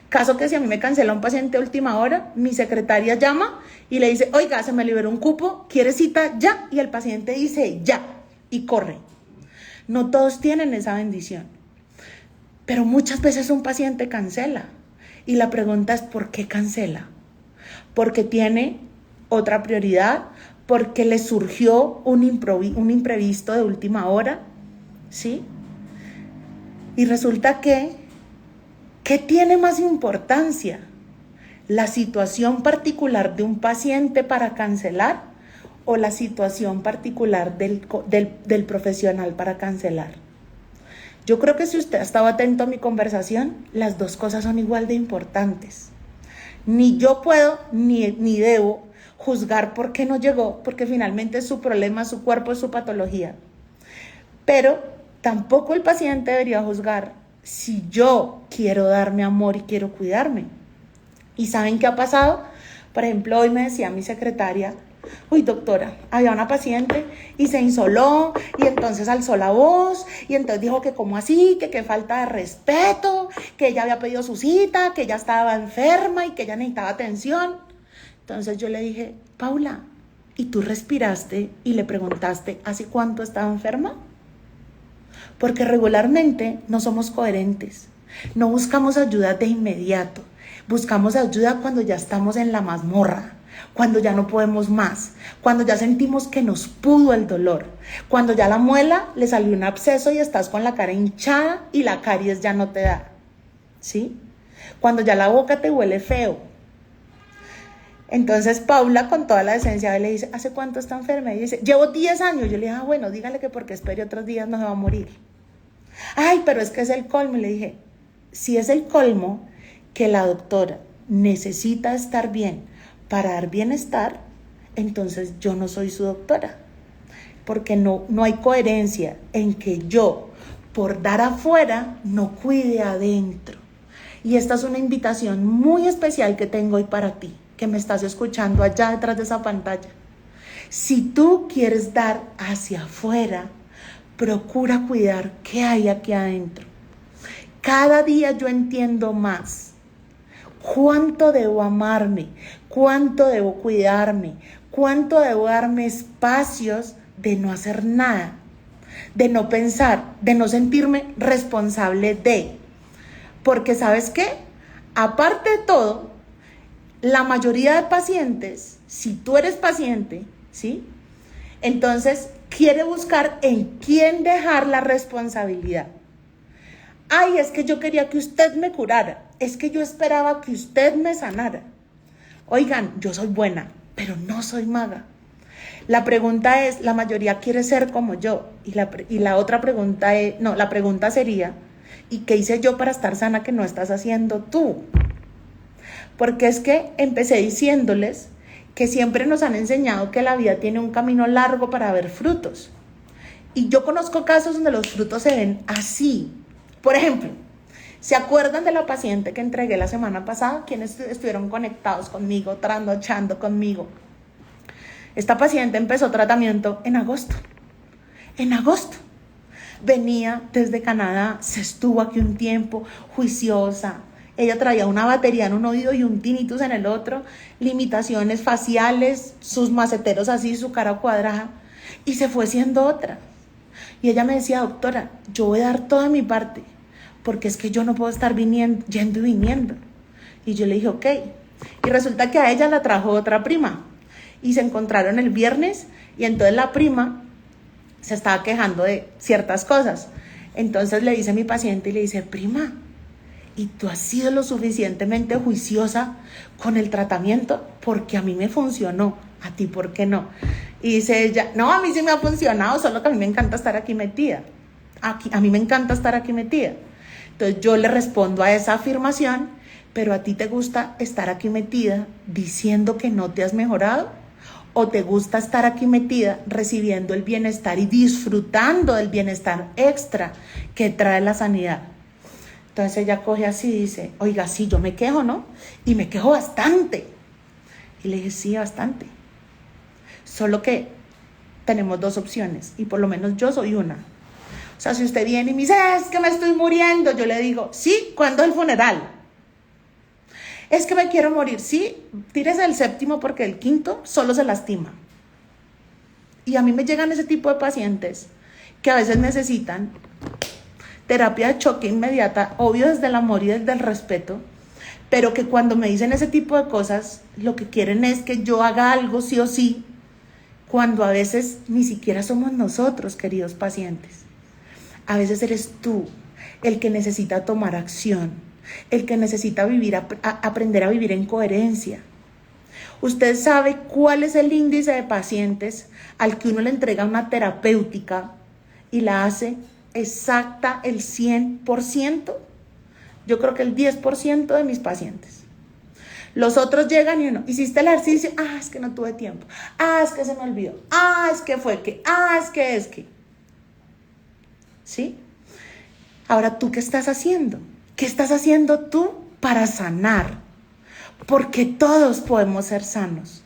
Caso que si a mí me cancela un paciente a última hora, mi secretaria llama y le dice, oiga, se me liberó un cupo, ¿quiere cita ya? Y el paciente dice ya y corre. No todos tienen esa bendición. Pero muchas veces un paciente cancela. Y la pregunta es, ¿por qué cancela? Porque tiene otra prioridad, porque le surgió un imprevisto de última hora, ¿sí? Y resulta que, ¿qué tiene más importancia? ¿La situación particular de un paciente para cancelar o la situación particular del profesional para cancelar? Yo creo que si usted ha estado atento a mi conversación, las dos cosas son igual de importantes. Ni yo puedo ni debo juzgar por qué no llegó, porque finalmente es su problema, su cuerpo, es su patología. Pero tampoco el paciente debería juzgar si yo quiero darme amor y quiero cuidarme. ¿Y saben qué ha pasado? Por ejemplo, hoy me decía mi secretaria, uy, doctora, había una paciente y se insoló y entonces alzó la voz y entonces dijo que cómo así, que qué falta de respeto, que ella había pedido su cita, que ella estaba enferma y que ella necesitaba atención. Entonces yo le dije, Paula, ¿y tú respiraste y le preguntaste hace cuánto estaba enferma? Porque regularmente no somos coherentes, no buscamos ayuda de inmediato, buscamos ayuda cuando ya estamos en la mazmorra, cuando ya no podemos más, cuando ya sentimos que nos pudo el dolor, cuando ya la muela le salió un absceso y estás con la cara hinchada y la caries ya no te da, ¿sí? Cuando ya la boca te huele feo. Entonces Paula, con toda la decencia, le dice, ¿hace cuánto está enferma? Y dice, llevo 10 años. Yo le dije, bueno, dígale que porque espere otros días no se va a morir. Ay, pero es que es el colmo. Y le dije, si es el colmo que la doctora necesita estar bien para dar bienestar, entonces yo no soy su doctora. Porque no hay coherencia en que yo, por dar afuera, no cuide adentro. Y esta es una invitación muy especial que tengo hoy para ti. que me estás escuchando allá detrás de esa pantalla, si tú quieres dar hacia afuera, procura cuidar qué hay aquí adentro. Cada día yo entiendo más cuánto debo amarme, cuánto debo cuidarme, cuánto debo darme espacios de no hacer nada, de no pensar, de no sentirme responsable de. Porque ¿sabes qué? Aparte de todo, la mayoría de pacientes, si tú eres paciente, ¿sí? Entonces quiere buscar en quién dejar la responsabilidad. Ay, es que yo quería que usted me curara, es que yo esperaba que usted me sanara. Oigan, yo soy buena, pero no soy maga. La pregunta es, la mayoría quiere ser como yo, y la otra pregunta es, no, la pregunta sería, ¿y qué hice yo para estar sana que no estás haciendo tú? Porque es que empecé diciéndoles que siempre nos han enseñado que la vida tiene un camino largo para ver frutos. Y yo conozco casos donde los frutos se ven así. Por ejemplo, ¿se acuerdan de la paciente que entregué la semana pasada? Quienes estuvieron conectados conmigo, trasnochando conmigo. Esta paciente empezó tratamiento en agosto. En agosto. Venía desde Canadá, se estuvo aquí un tiempo, juiciosa. Ella traía una batería en un oído y un tinnitus en el otro, limitaciones faciales, sus maceteros así, su cara cuadrada, y se fue siendo otra. Y ella me decía, doctora, yo voy a dar toda mi parte, porque es que yo no puedo estar yendo y viniendo. Y yo le dije, ok. Y resulta que a ella la trajo otra prima, y se encontraron el viernes, y entonces la prima se estaba quejando de ciertas cosas. Entonces le dice a mi paciente y le dice, prima, ¿y tú has sido lo suficientemente juiciosa con el tratamiento? Porque a mí me funcionó, a ti, ¿por qué no? Y dice ella, no, a mí sí me ha funcionado, solo que a mí me encanta estar aquí metida. A mí me encanta estar aquí metida. Entonces yo le respondo a esa afirmación, pero ¿a ti te gusta estar aquí metida diciendo que no te has mejorado? ¿O te gusta estar aquí metida recibiendo el bienestar y disfrutando del bienestar extra que trae la sanidad? Entonces ella coge así y dice, oiga, sí, yo me quejo, ¿no? Y me quejo bastante. Y le dije, sí, bastante. Solo que tenemos dos opciones y por lo menos yo soy una. O sea, si usted viene y me dice, es que me estoy muriendo, yo le digo, sí, ¿cuándo es el funeral? Es que me quiero morir, sí, tírese el séptimo porque el quinto solo se lastima. Y a mí me llegan ese tipo de pacientes que a veces necesitan terapia de choque inmediata, obvio desde el amor y desde el respeto, pero que cuando me dicen ese tipo de cosas, lo que quieren es que yo haga algo sí o sí, cuando a veces ni siquiera somos nosotros, queridos pacientes. A veces eres tú el que necesita tomar acción, el que necesita aprender a vivir en coherencia. Usted sabe cuál es el índice de pacientes al que uno le entrega una terapéutica y la hace exacta el 100%. Yo creo que el 10% de mis pacientes. Los otros llegan y uno, ¿hiciste el ejercicio? Ah, es que no tuve tiempo. Ah, es que se me olvidó. Ah, es que fue que. Ah, es que. ¿Sí? Ahora, ¿tú qué estás haciendo? ¿Qué estás haciendo tú para sanar? Porque todos podemos ser sanos.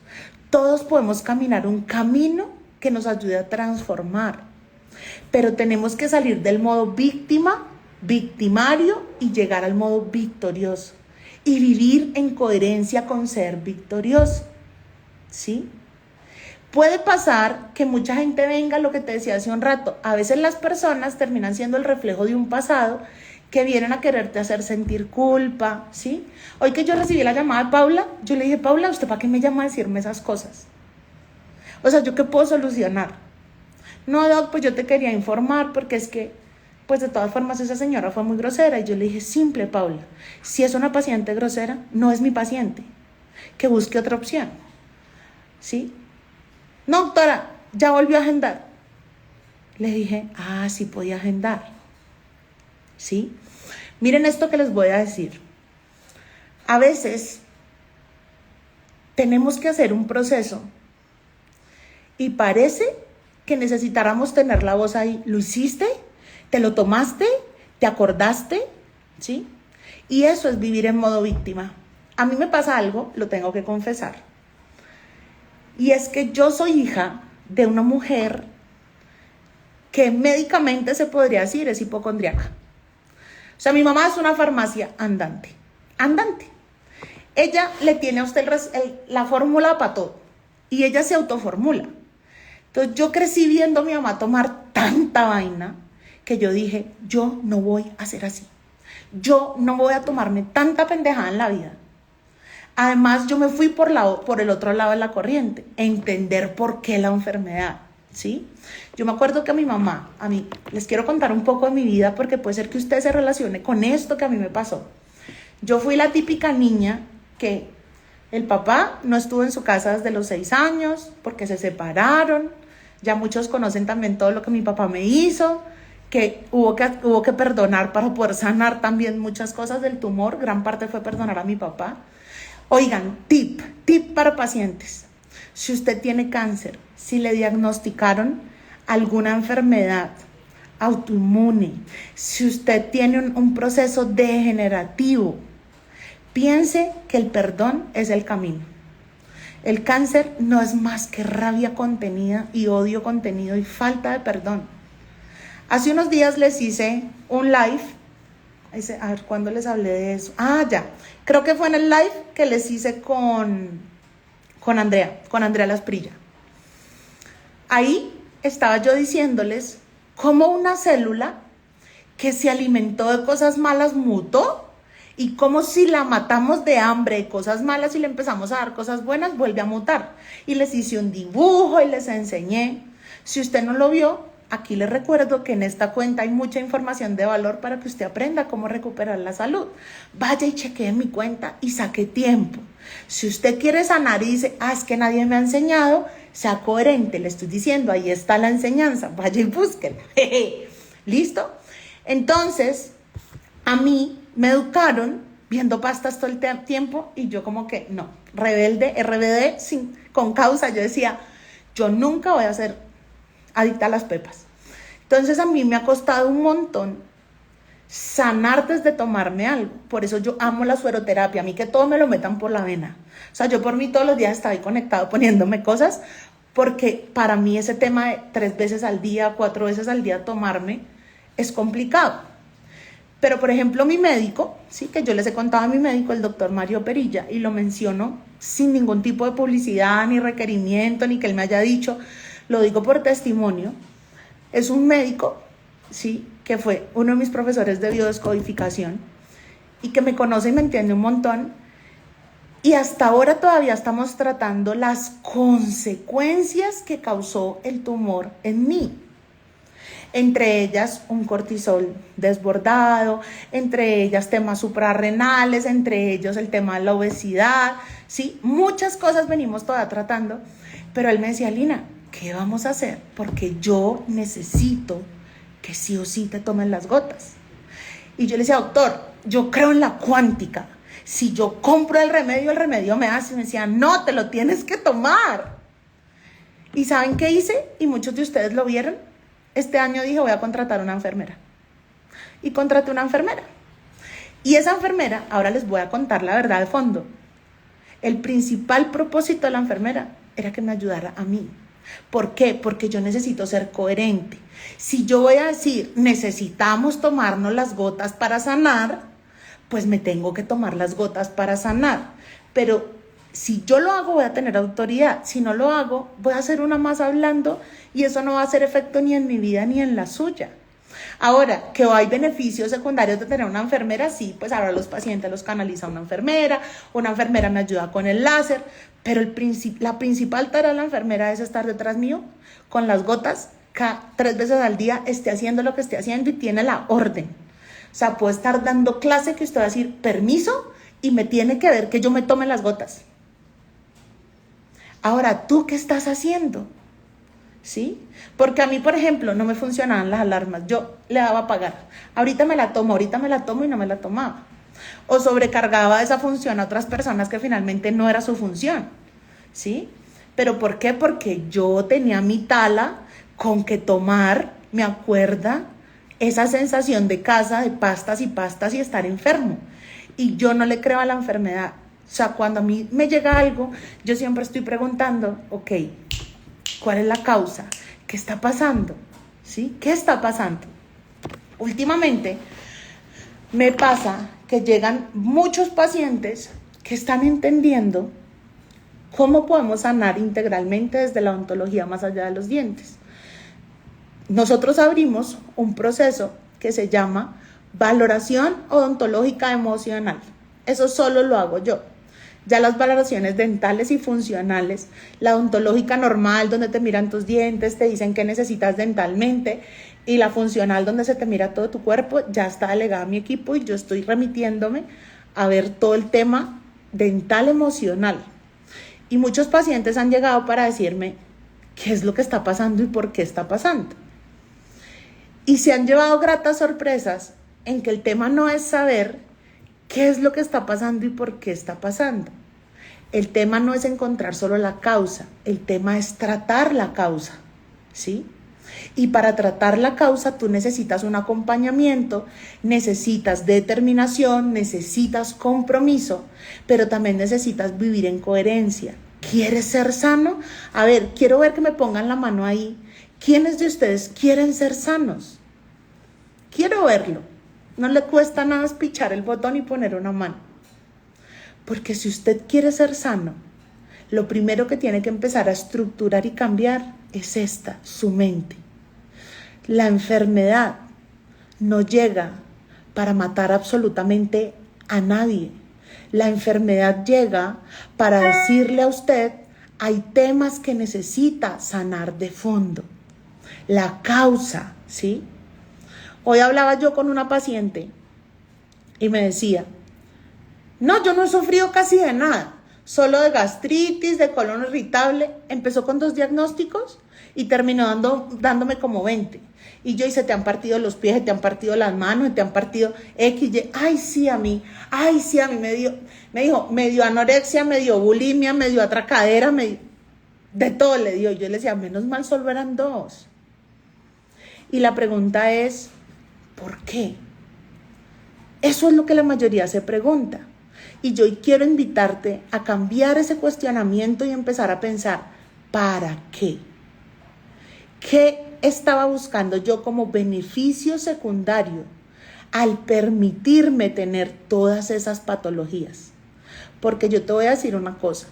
Todos podemos caminar un camino que nos ayude a transformar. Pero tenemos que salir del modo víctima, victimario y llegar al modo victorioso. Y vivir en coherencia con ser victorioso. ¿Sí? Puede pasar que mucha gente venga, lo que te decía hace un rato. A veces las personas terminan siendo el reflejo de un pasado que vienen a quererte hacer sentir culpa, ¿sí? Hoy que yo recibí la llamada de Paula, yo le dije, Paula, ¿usted para qué me llama a decirme esas cosas? O sea, ¿yo qué puedo solucionar? No, Doc, pues yo te quería informar porque es que, pues de todas formas esa señora fue muy grosera. Y yo le dije, simple, Paula, si es una paciente grosera, no es mi paciente, que busque otra opción, ¿sí? No, doctora, ya volvió a agendar. Le dije, sí podía agendar, ¿sí? Miren esto que les voy a decir. A veces tenemos que hacer un proceso y parece que necesitáramos tener la voz ahí. ¿Lo hiciste? ¿Te lo tomaste? ¿Te acordaste? ¿Sí? Y eso es vivir en modo víctima. a mí me pasa algo, lo tengo que confesar. Y es que yo soy hija de una mujer que médicamente se podría decir es hipocondriaca. O sea, mi mamá es una farmacia andante. Andante. Ella le tiene a usted la fórmula para todo. Y ella se autoformula. Entonces yo crecí viendo a mi mamá tomar tanta vaina que yo dije, yo no voy a ser así. Yo no voy a tomarme tanta pendejada en la vida. Además, yo me fui por el otro lado de la corriente, entender por qué la enfermedad, ¿sí? Yo me acuerdo que a mí, les quiero contar un poco de mi vida porque puede ser que usted se relacione con esto que a mí me pasó. Yo fui la típica niña que el papá no estuvo en su casa desde los 6 años porque se separaron. Ya muchos conocen también todo lo que mi papá me hizo, que hubo que perdonar para poder sanar también muchas cosas del tumor. Gran parte fue perdonar a mi papá. Oigan, tip para pacientes. Si usted tiene cáncer, si le diagnosticaron alguna enfermedad autoinmune, si usted tiene un proceso degenerativo, piense que el perdón es el camino. El cáncer no es más que rabia contenida y odio contenido y falta de perdón. Hace unos días les hice un live. A ver, ¿cuándo les hablé de eso? Ya. Creo que fue en el live que les hice con Andrea Lasprilla. Ahí estaba yo diciéndoles cómo una célula que se alimentó de cosas malas mutó y cómo si la matamos de hambre de cosas malas y le empezamos a dar cosas buenas, vuelve a mutar. Y les hice un dibujo y les enseñé. Si usted no lo vio, aquí les recuerdo que en esta cuenta hay mucha información de valor para que usted aprenda cómo recuperar la salud. Vaya y chequee mi cuenta y saque tiempo. Si usted quiere sanar y dice, es que nadie me ha enseñado, sea coherente, le estoy diciendo, ahí está la enseñanza, vaya y búsquela. ¿Listo? Entonces, a mí me educaron viendo pastas todo el tiempo y yo como que no, rebelde, RBD, con causa. Yo decía, yo nunca voy a ser adicta a las pepas. Entonces a mí me ha costado un montón sanar desde tomarme algo. Por eso yo amo la sueroterapia. A mí que todo me lo metan por la vena. O sea, yo por mí todos los días estaba ahí conectado poniéndome cosas, porque para mí ese tema de 3 veces al día, 4 veces al día tomarme es complicado. Pero por ejemplo mi médico, sí, que yo les he contado a mi médico, el doctor Mario Perilla, y lo menciono sin ningún tipo de publicidad, ni requerimiento, ni que él me haya dicho, lo digo por testimonio. Es un médico, sí, que fue uno de mis profesores de biodescodificación y que me conoce y me entiende un montón. Y hasta ahora todavía estamos tratando las consecuencias que causó el tumor en mí. Entre ellas un cortisol desbordado, entre ellas temas suprarrenales, entre ellos el tema de la obesidad, ¿sí? Muchas cosas venimos todavía tratando, pero él me decía, Lina, ¿qué vamos a hacer? Porque yo necesito que sí o sí te tomen las gotas. Y yo le decía, doctor, yo creo en la cuántica. Si yo compro el remedio me hace. Y me decía, no, te lo tienes que tomar. ¿Y saben qué hice? Y muchos de ustedes lo vieron. Este año dije, voy a contratar una enfermera. Y contraté una enfermera. Y esa enfermera, ahora les voy a contar la verdad de fondo. El principal propósito de la enfermera era que me ayudara a mí. ¿Por qué? Porque yo necesito ser coherente. Si yo voy a decir, necesitamos tomarnos las gotas para sanar, pues me tengo que tomar las gotas para sanar. Pero si yo lo hago, voy a tener autoridad. Si no lo hago, voy a ser una más hablando y eso no va a hacer efecto ni en mi vida ni en la suya. Ahora, que hay beneficios secundarios de tener una enfermera, sí, pues ahora los pacientes los canaliza una enfermera me ayuda con el láser, pero la principal tarea de la enfermera es estar detrás mío con las gotas 3 veces al día, esté haciendo lo que esté haciendo y tiene la orden. O sea, puedo estar dando clase que usted va a decir permiso y me tiene que ver que yo me tome las gotas. Ahora, ¿tú qué estás haciendo? ¿Sí? Porque a mí, por ejemplo, no me funcionaban las alarmas. Yo le daba a apagar. Ahorita me la tomo y no me la tomaba. O sobrecargaba esa función a otras personas que finalmente no era su función. ¿Sí? ¿Pero por qué? Porque yo tenía mi tala con que tomar, me acuerda, esa sensación de casa, de pastas y estar enfermo. Y yo no le creo a la enfermedad. O sea, cuando a mí me llega algo, yo siempre estoy preguntando, ok, ¿cuál es la causa? ¿Qué está pasando? ¿Sí? ¿Qué está pasando? Últimamente me pasa que llegan muchos pacientes que están entendiendo cómo podemos sanar integralmente desde la odontología más allá de los dientes. Nosotros abrimos un proceso que se llama valoración odontológica emocional. Eso solo lo hago yo. Ya las valoraciones dentales y funcionales, la odontológica normal, donde te miran tus dientes, te dicen qué necesitas dentalmente, y la funcional, donde se te mira todo tu cuerpo, ya está delegada a mi equipo y yo estoy remitiéndome a ver todo el tema dental emocional. Y muchos pacientes han llegado para decirme qué es lo que está pasando y por qué está pasando. Y se han llevado gratas sorpresas en que el tema no es saber qué es lo que está pasando y por qué está pasando. El tema no es encontrar solo la causa, el tema es tratar la causa, ¿sí? Y para tratar la causa tú necesitas un acompañamiento, necesitas determinación, necesitas compromiso, pero también necesitas vivir en coherencia. ¿Quieres ser sano? A ver, quiero ver que me pongan la mano ahí. ¿Quiénes de ustedes quieren ser sanos? Quiero verlo. No le cuesta nada pichar el botón y poner una mano. Porque si usted quiere ser sano, lo primero que tiene que empezar a estructurar y cambiar es su mente. La enfermedad no llega para matar absolutamente a nadie. La enfermedad llega para decirle a usted, hay temas que necesita sanar de fondo. La causa, ¿sí? Hoy hablaba yo con una paciente y me decía, no, yo no he sufrido casi de nada, solo de gastritis, de colon irritable. Empezó con 2 diagnósticos y terminó dándome como 20. Y yo, y se te han partido los pies, se te han partido las manos, se te han partido X, Y. Ay, sí, a mí me dijo, me dio anorexia, me dio bulimia, me dio atracadera, de todo le dio. Yo le decía, menos mal solo eran 2. Y la pregunta es, ¿por qué? Eso es lo que la mayoría se pregunta. Y yo hoy quiero invitarte a cambiar ese cuestionamiento y empezar a pensar, ¿para qué? ¿Qué estaba buscando yo como beneficio secundario al permitirme tener todas esas patologías? Porque yo te voy a decir una cosa,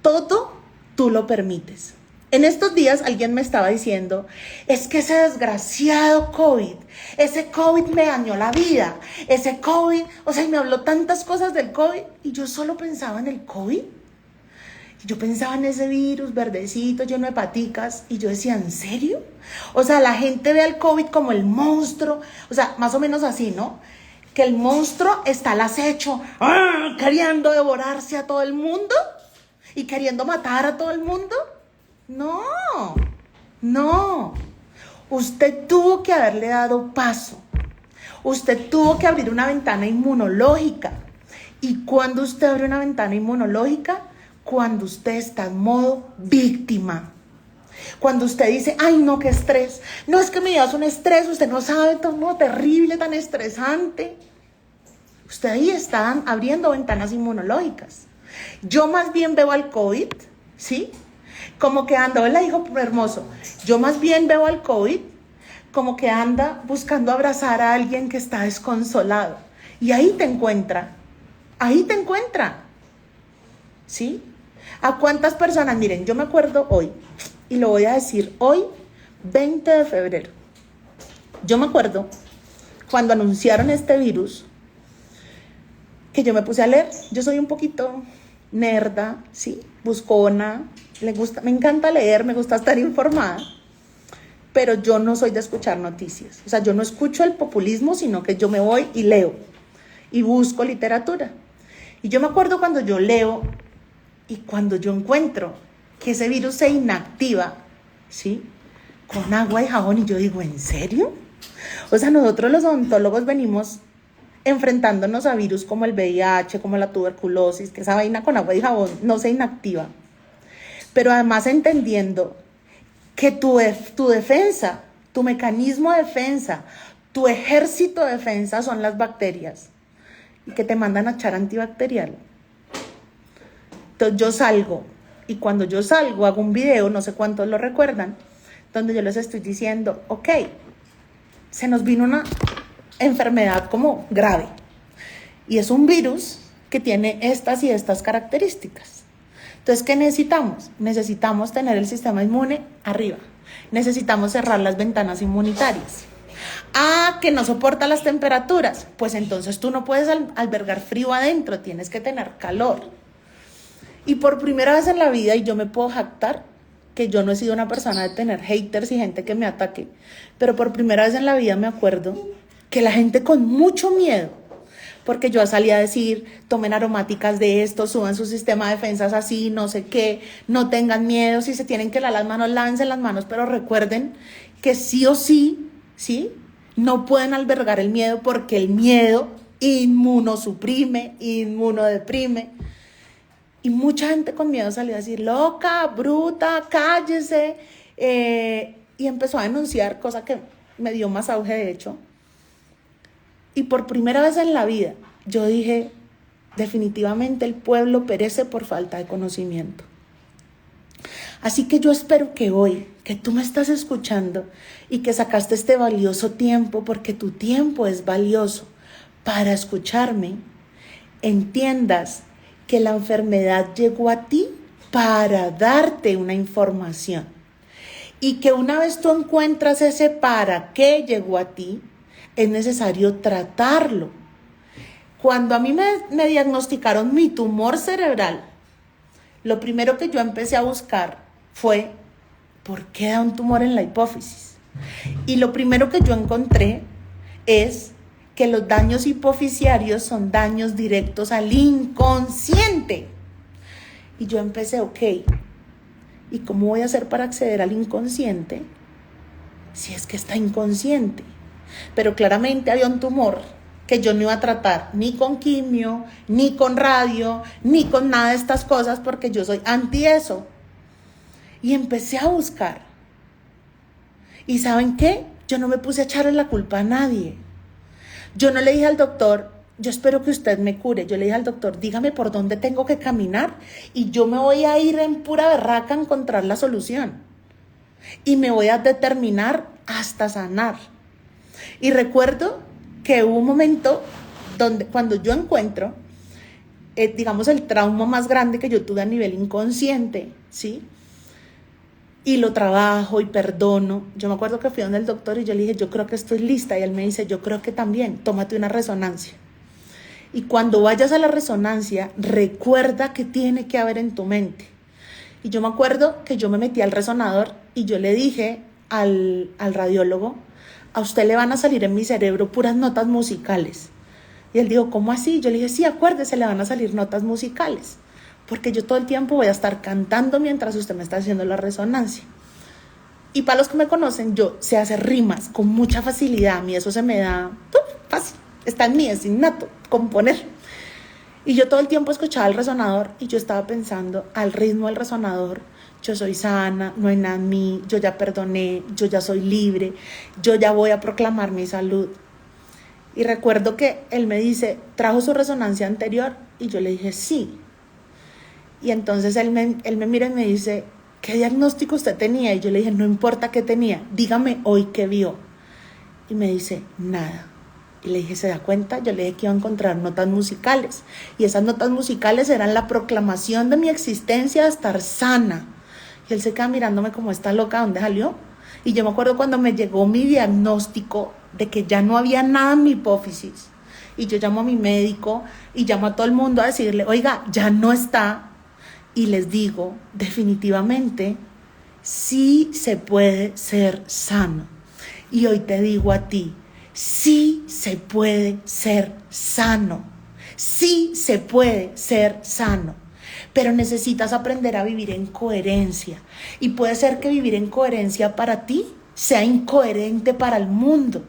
todo tú lo permites. En estos días alguien me estaba diciendo, es que ese desgraciado COVID, ese COVID me dañó la vida, ese COVID, o sea, y me habló tantas cosas del COVID y yo solo pensaba en el COVID. Yo pensaba en ese virus verdecito, lleno de paticas, y yo decía, ¿en serio? O sea, la gente ve al COVID como el monstruo, o sea, más o menos así, ¿no? Que el monstruo está al acecho, queriendo devorarse a todo el mundo y queriendo matar a todo el mundo. No. Usted tuvo que haberle dado paso. Usted tuvo que abrir una ventana inmunológica. Y cuando usted abre una ventana inmunológica, cuando usted está en modo víctima. Cuando usted dice, ay no, qué estrés. No, es que me llevas un estrés, usted no sabe, todo terrible, tan estresante. Usted ahí está abriendo ventanas inmunológicas. Yo más bien veo al COVID, ¿sí? Como que anda, hola hijo hermoso, yo más bien veo al COVID como que anda buscando abrazar a alguien que está desconsolado. Y ahí te encuentra, ¿sí? ¿A cuántas personas? Miren, yo me acuerdo hoy, y lo voy a decir hoy, 20 de febrero. Yo me acuerdo cuando anunciaron este virus, que yo me puse a leer. Yo soy un poquito nerda, ¿sí? Buscona. Me encanta leer, me gusta estar informada, pero yo no soy de escuchar noticias. O sea, yo no escucho el populismo, sino que yo me voy y leo y busco literatura. Y yo me acuerdo cuando yo leo y cuando yo encuentro que ese virus se inactiva, ¿sí? Con agua y jabón, y yo digo, ¿en serio? O sea, nosotros los odontólogos venimos enfrentándonos a virus como el VIH, como la tuberculosis, que esa vaina con agua y jabón no se inactiva. Pero además entendiendo que tu defensa, tu mecanismo de defensa, tu ejército de defensa son las bacterias y que te mandan a echar antibacterial. Entonces yo salgo, y cuando yo salgo hago un video, no sé cuántos lo recuerdan, donde yo les estoy diciendo, ok, se nos vino una enfermedad como grave, y es un virus que tiene estas y estas características. Entonces, ¿qué necesitamos? Necesitamos tener el sistema inmune arriba. Necesitamos cerrar las ventanas inmunitarias. Ah, que no soporta las temperaturas. Pues entonces tú no puedes albergar frío adentro, tienes que tener calor. Y por primera vez en la vida, y yo me puedo jactar, que yo no he sido una persona de tener haters y gente que me ataque, pero por primera vez en la vida me acuerdo que la gente con mucho miedo, porque yo salía a decir, tomen aromáticas de esto, suban su sistema de defensas así, no sé qué, no tengan miedo, si se tienen que lavar las manos, lávense las manos, pero recuerden que sí o sí, ¿sí? No pueden albergar el miedo porque el miedo inmunosuprime, inmunodeprime. Y mucha gente con miedo salió a decir, loca, bruta, cállese, y empezó a denunciar, cosa que me dio más auge de hecho. Y por primera vez en la vida, yo dije, definitivamente el pueblo perece por falta de conocimiento. Así que yo espero que hoy, que tú me estás escuchando y que sacaste este valioso tiempo, porque tu tiempo es valioso para escucharme, entiendas que la enfermedad llegó a ti para darte una información. Y que una vez tú encuentras ese para qué llegó a ti, es necesario tratarlo. Cuando a mí me diagnosticaron mi tumor cerebral, lo primero que yo empecé a buscar fue, ¿por qué da un tumor en la hipófisis? Y lo primero que yo encontré es que los daños hipofisiarios son daños directos al inconsciente. Y yo empecé, ok, ¿y cómo voy a hacer para acceder al inconsciente si es que está inconsciente? Pero claramente había un tumor que yo no iba a tratar ni con quimio, ni con radio, ni con nada de estas cosas, porque yo soy anti eso. Y empecé a buscar. ¿Y saben qué? Yo no me puse a echarle la culpa a nadie. Yo no le dije al doctor, yo espero que usted me cure. Yo le dije al doctor, dígame por dónde tengo que caminar y yo me voy a ir en pura berraca a encontrar la solución. Y me voy a determinar hasta sanar. Y recuerdo que hubo un momento donde cuando yo encuentro, digamos, el trauma más grande que yo tuve a nivel inconsciente, ¿sí? Y lo trabajo y perdono. Yo me acuerdo que fui donde el doctor y yo le dije, yo creo que estoy lista. Y él me dice, yo creo que también, tómate una resonancia. Y cuando vayas a la resonancia, recuerda que tiene que haber en tu mente. Y yo me acuerdo que yo me metí al resonador y yo le dije al radiólogo, a usted le van a salir en mi cerebro puras notas musicales. Y él dijo, ¿cómo así? Yo le dije, sí, acuérdese, le van a salir notas musicales. Porque yo todo el tiempo voy a estar cantando mientras usted me está haciendo la resonancia. Y para los que me conocen, yo sé hacer rimas con mucha facilidad. A mí eso se me da fácil. Está en mí, es innato, componer. Y yo todo el tiempo escuchaba el resonador y yo estaba pensando al ritmo del resonador, yo soy sana, no hay nada en mí, yo ya perdoné, yo ya soy libre, yo ya voy a proclamar mi salud. Y recuerdo que él me dice, ¿trajo su resonancia anterior? Y yo le dije, sí. Y entonces él me mira y me dice, ¿qué diagnóstico usted tenía? Y yo le dije, no importa qué tenía, dígame hoy qué vio. Y me dice, nada. Y le dije, ¿se da cuenta? Yo le dije que iba a encontrar notas musicales. Y esas notas musicales eran la proclamación de mi existencia de estar sana. Y él se queda mirándome como esta loca, ¿dónde salió? Y yo me acuerdo cuando me llegó mi diagnóstico de que ya no había nada en mi hipófisis. Y yo llamo a mi médico y llamo a todo el mundo a decirle, oiga, ya no está. Y les digo, definitivamente, sí se puede ser sano. Y hoy te digo a ti, sí se puede ser sano. Sí se puede ser sano. Pero necesitas aprender a vivir en coherencia. Y puede ser que vivir en coherencia para ti sea incoherente para el mundo.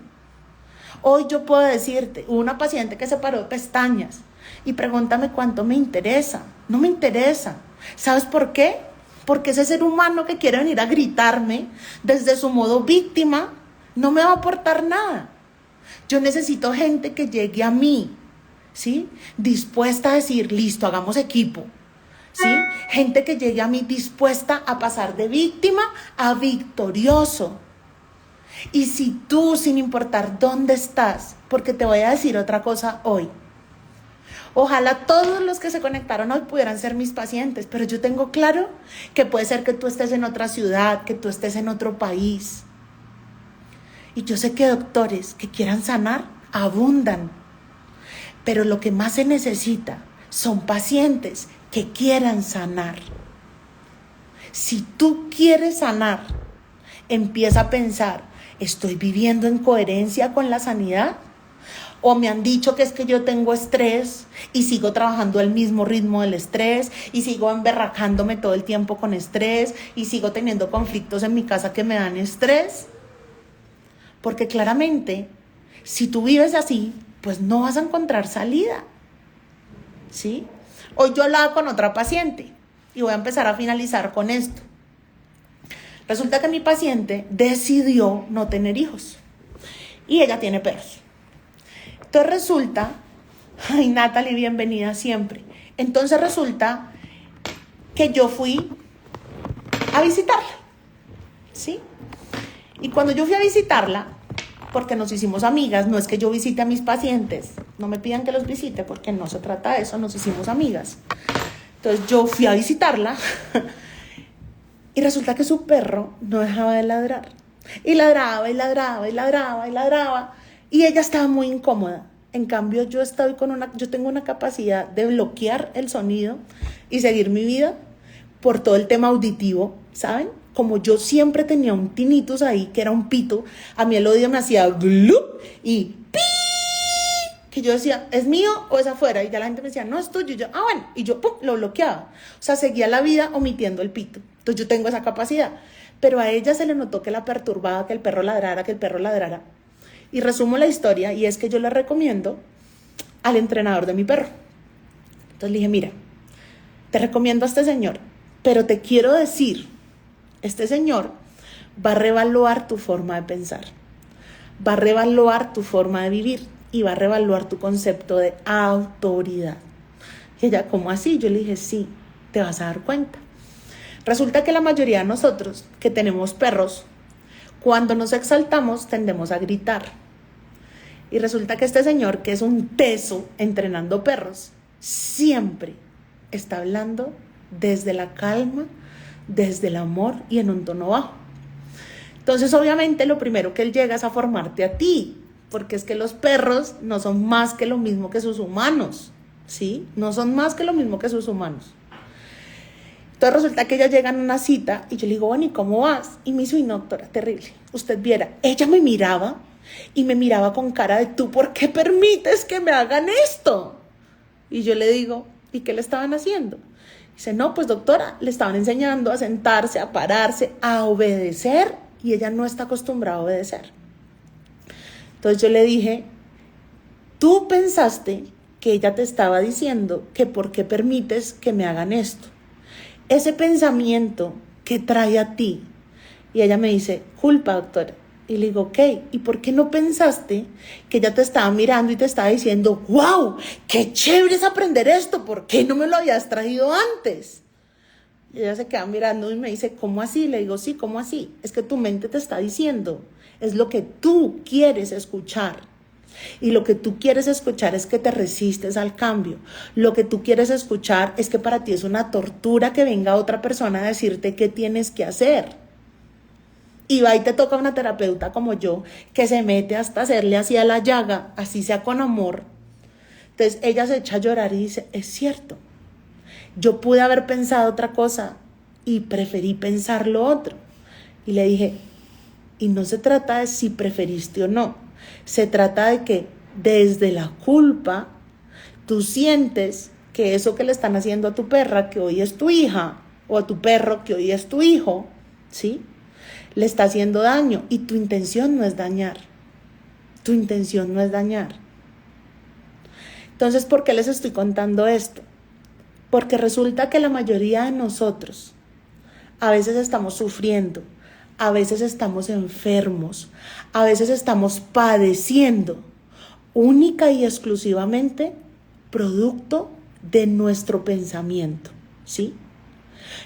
Hoy yo puedo decirte, una paciente que se paró de pestañas y pregúntame cuánto me interesa. No me interesa. ¿Sabes por qué? Porque ese ser humano que quiere venir a gritarme desde su modo víctima no me va a aportar nada. Yo necesito gente que llegue a mí, ¿sí? Dispuesta a decir, listo, hagamos equipo. ¿sí? Gente que llegue a mí dispuesta a pasar de víctima a victorioso. Y si tú, sin importar dónde estás, porque te voy a decir otra cosa hoy, ojalá todos los que se conectaron hoy pudieran ser mis pacientes, pero yo tengo claro que puede ser que tú estés en otra ciudad, que tú estés en otro país. Y yo sé que doctores que quieran sanar abundan, pero lo que más se necesita son pacientes que quieran sanar. Si tú quieres sanar, empieza a pensar, ¿estoy viviendo en coherencia con la sanidad? O me han dicho que es que yo tengo estrés y sigo trabajando al mismo ritmo del estrés y sigo emberracándome todo el tiempo con estrés y sigo teniendo conflictos en mi casa que me dan estrés. Porque claramente, si tú vives así, pues no vas a encontrar salida, ¿sí? Hoy yo hablaba con otra paciente y voy a empezar a finalizar con esto. Resulta que mi paciente decidió no tener hijos y ella tiene perros. Entonces resulta, ay Natalie, bienvenida siempre. Entonces resulta que yo fui a visitarla, ¿sí? Y cuando yo fui a visitarla, porque nos hicimos amigas, no es que yo visite a mis pacientes, no me pidan que los visite porque no se trata de eso, nos hicimos amigas. Entonces yo fui a visitarla y resulta que su perro no dejaba de ladrar. Y ladraba, y ladraba, y ladraba, y ladraba. Y ella estaba muy incómoda. En cambio, yo tengo una capacidad de bloquear el sonido y seguir mi vida por todo el tema auditivo, ¿saben? Como yo siempre tenía un tinnitus ahí, que era un pito, a mí el oído me hacía glup y pi, que yo decía, ¿es mío o es afuera? Y ya la gente me decía, no, es tuyo. Y yo, bueno, y yo pum, lo bloqueaba. O sea, seguía la vida omitiendo el pito. Entonces yo tengo esa capacidad. Pero a ella se le notó que la perturbaba, que el perro ladrara. Y resumo la historia, y es que yo le recomiendo al entrenador de mi perro. Entonces le dije, mira, te recomiendo a este señor, pero te quiero decir, este señor va a reevaluar tu forma de pensar, va a reevaluar tu forma de vivir y va a reevaluar tu concepto de autoridad. Y ella, ¿cómo así? Yo le dije, sí, te vas a dar cuenta. Resulta que la mayoría de nosotros que tenemos perros, cuando nos exaltamos tendemos a gritar. Y resulta que este señor, que es un teso entrenando perros, siempre está hablando desde la calma, desde el amor y en un tono bajo. Entonces, obviamente, lo primero que él llega es a formarte a ti, porque es que los perros no son más que lo mismo que sus humanos, ¿sí? No son más que lo mismo que sus humanos. Entonces resulta que ella llega en una cita y yo le digo, bueno, ¿y cómo vas? Y me dice, no, doctora, terrible. Usted viera, ella me miraba y me miraba con cara de, ¿tú por qué permites que me hagan esto? Y yo le digo, ¿y qué le estaban haciendo? Dice, no, pues doctora, le estaban enseñando a sentarse, a pararse, a obedecer, y ella no está acostumbrada a obedecer. Entonces yo le dije, tú pensaste que ella te estaba diciendo que por qué permites que me hagan esto. Ese pensamiento que trae a ti. Y ella me dice, culpa, doctora. Y le digo, ok, ¿y por qué no pensaste que ella te estaba mirando y te estaba diciendo, wow, qué chévere es aprender esto, ¿por qué no me lo habías traído antes? Y ella se queda mirando y me dice, ¿cómo así? Le digo, sí, ¿cómo así? Es que tu mente te está diciendo, es lo que tú quieres escuchar. Y lo que tú quieres escuchar es que te resistes al cambio. Lo que tú quieres escuchar es que para ti es una tortura que venga otra persona a decirte qué tienes que hacer. Y va y te toca una terapeuta como yo, que se mete hasta hacerle así a la llaga, así sea con amor. Entonces ella se echa a llorar y dice, es cierto, yo pude haber pensado otra cosa y preferí pensar lo otro. Y le dije, y no se trata de si preferiste o no, se trata de que desde la culpa tú sientes que eso que le están haciendo a tu perra, que hoy es tu hija, o a tu perro, que hoy es tu hijo, ¿sí?, le está haciendo daño, y tu intención no es dañar. Tu intención no es dañar. Entonces, ¿por qué les estoy contando esto? Porque resulta que la mayoría de nosotros a veces estamos sufriendo, a veces estamos enfermos, a veces estamos padeciendo, única y exclusivamente producto de nuestro pensamiento, ¿sí?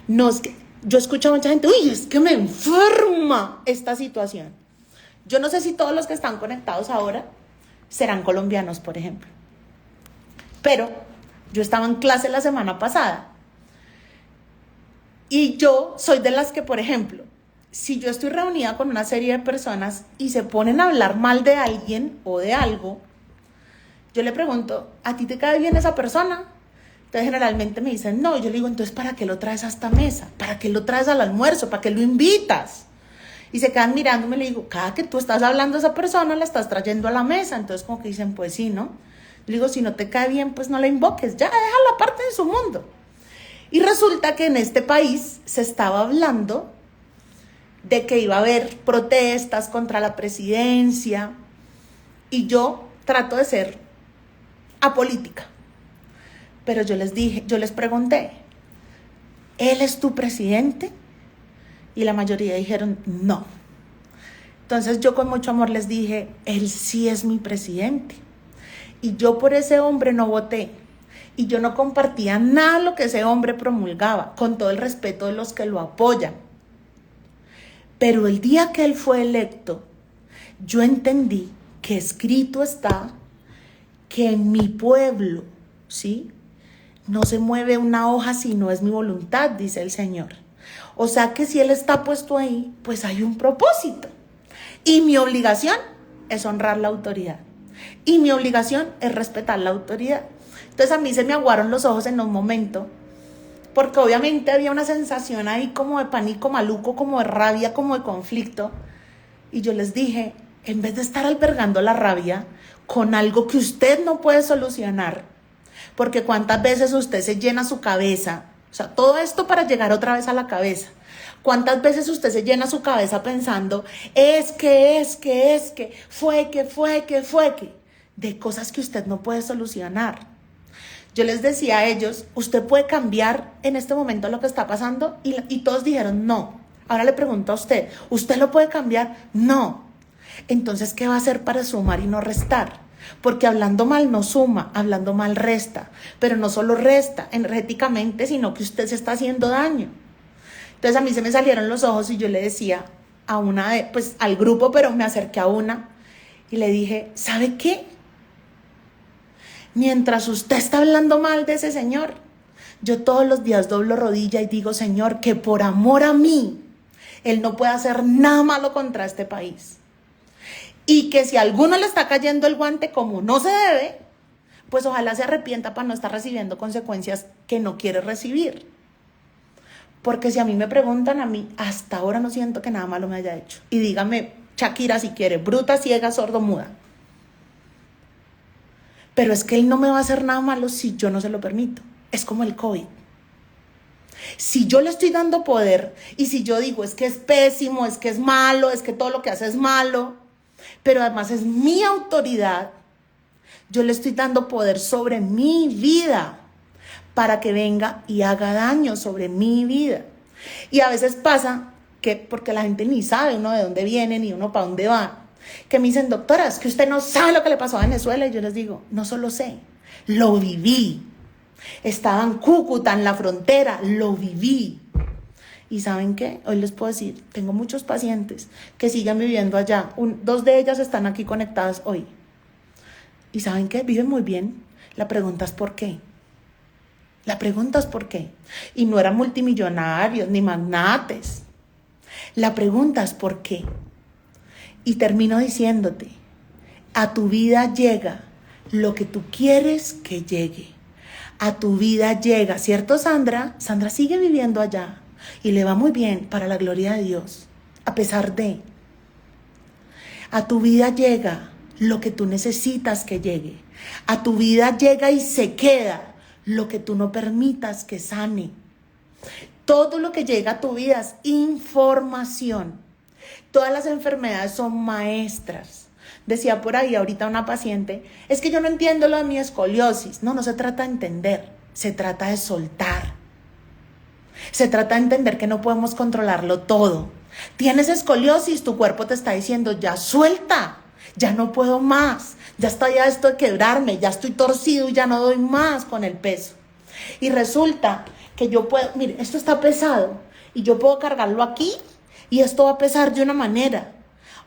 No es que, yo escucho a mucha gente, uy, es que me enferma esta situación. Yo no sé si todos los que están conectados ahora serán colombianos, por ejemplo. Pero yo estaba en clase la semana pasada y yo soy de las que, por ejemplo, si yo estoy reunida con una serie de personas y se ponen a hablar mal de alguien o de algo, yo le pregunto, ¿a ti te cae bien esa persona? Entonces generalmente me dicen, no. Yo le digo, entonces ¿para qué lo traes a esta mesa? ¿Para qué lo traes al almuerzo? ¿Para qué lo invitas? Y se quedan mirándome y le digo, cada que tú estás hablando a esa persona, la estás trayendo a la mesa. Entonces como que dicen, pues sí, ¿no? Le digo, si no te cae bien, pues no la invoques, ya, déjala parte de su mundo. Y resulta que en este país se estaba hablando de que iba a haber protestas contra la presidencia y yo trato de ser apolítica. Pero yo les pregunté, ¿él es tu presidente? Y la mayoría dijeron, no. Entonces yo con mucho amor les dije, él sí es mi presidente. Y yo por ese hombre no voté. Y yo no compartía nada de lo que ese hombre promulgaba, con todo el respeto de los que lo apoyan. Pero el día que él fue electo, yo entendí que escrito está que en mi pueblo, ¿sí?, no se mueve una hoja si no es mi voluntad, dice el Señor. O sea que si Él está puesto ahí, pues hay un propósito. Y mi obligación es honrar la autoridad. Y mi obligación es respetar la autoridad. Entonces a mí se me aguaron los ojos en un momento, porque obviamente había una sensación ahí como de pánico maluco, como de rabia, como de conflicto. Y yo les dije, en vez de estar albergando la rabia con algo que usted no puede solucionar, porque cuántas veces usted se llena su cabeza, o sea, todo esto para llegar otra vez a la cabeza, cuántas veces usted se llena su cabeza pensando, fue que, de cosas que usted no puede solucionar. Yo les decía a ellos, usted puede cambiar en este momento lo que está pasando, y todos dijeron no. Ahora le pregunto a usted, ¿usted lo puede cambiar? No. Entonces, ¿qué va a hacer para sumar y no restar? Porque hablando mal no suma, hablando mal resta, pero no solo resta energéticamente, sino que usted se está haciendo daño. Entonces a mí se me salieron los ojos y yo le decía a al grupo, pero me acerqué a una y le dije, ¿sabe qué? Mientras usted está hablando mal de ese señor, yo todos los días doblo rodilla y digo, Señor, que por amor a mí, Él no puede hacer nada malo contra este país. Y que si a alguno le está cayendo el guante como no se debe, pues ojalá se arrepienta para no estar recibiendo consecuencias que no quiere recibir. Porque si a mí me preguntan, a mí hasta ahora no siento que nada malo me haya hecho. Y dígame, Shakira si quiere, bruta, ciega, sordo, muda. Pero es que él no me va a hacer nada malo si yo no se lo permito. Es como el COVID. Si yo le estoy dando poder y si yo digo es que es pésimo, es que es malo, es que todo lo que hace es malo, pero además es mi autoridad, yo le estoy dando poder sobre mi vida para que venga y haga daño sobre mi vida. Y a veces pasa que, porque la gente ni sabe uno de dónde viene ni uno para dónde va, que me dicen, doctora, es que usted no sabe lo que le pasó a Venezuela. Y yo les digo, no solo sé, lo viví. Estaba en Cúcuta, en la frontera, lo viví. ¿Y saben qué? Hoy les puedo decir, tengo muchos pacientes que siguen viviendo allá. Dos de ellas están aquí conectadas hoy. ¿Y saben qué? Viven muy bien. La pregunta es ¿por qué? La pregunta es ¿por qué? Y no eran multimillonarios ni magnates. La pregunta es ¿por qué? Y termino diciéndote, a tu vida llega lo que tú quieres que llegue. A tu vida llega, ¿cierto, Sandra? Sandra sigue viviendo allá y le va muy bien, para la gloria de Dios, a pesar de. A tu vida llega lo que tú necesitas que llegue. A tu vida llega y se queda lo que tú no permitas que sane. Todo lo que llega a tu vida es información. Todas las enfermedades son maestras. Decía por ahí ahorita una paciente, es que yo no entiendo lo de mi escoliosis. No se trata de entender, se trata de soltar. Se trata de entender que no podemos controlarlo todo. Tienes escoliosis, tu cuerpo te está diciendo, ya suelta, ya no puedo más, ya estoy a esto de quebrarme, ya estoy torcido y ya no doy más con el peso. Y resulta que yo puedo, mire, esto está pesado y yo puedo cargarlo aquí y esto va a pesar de una manera.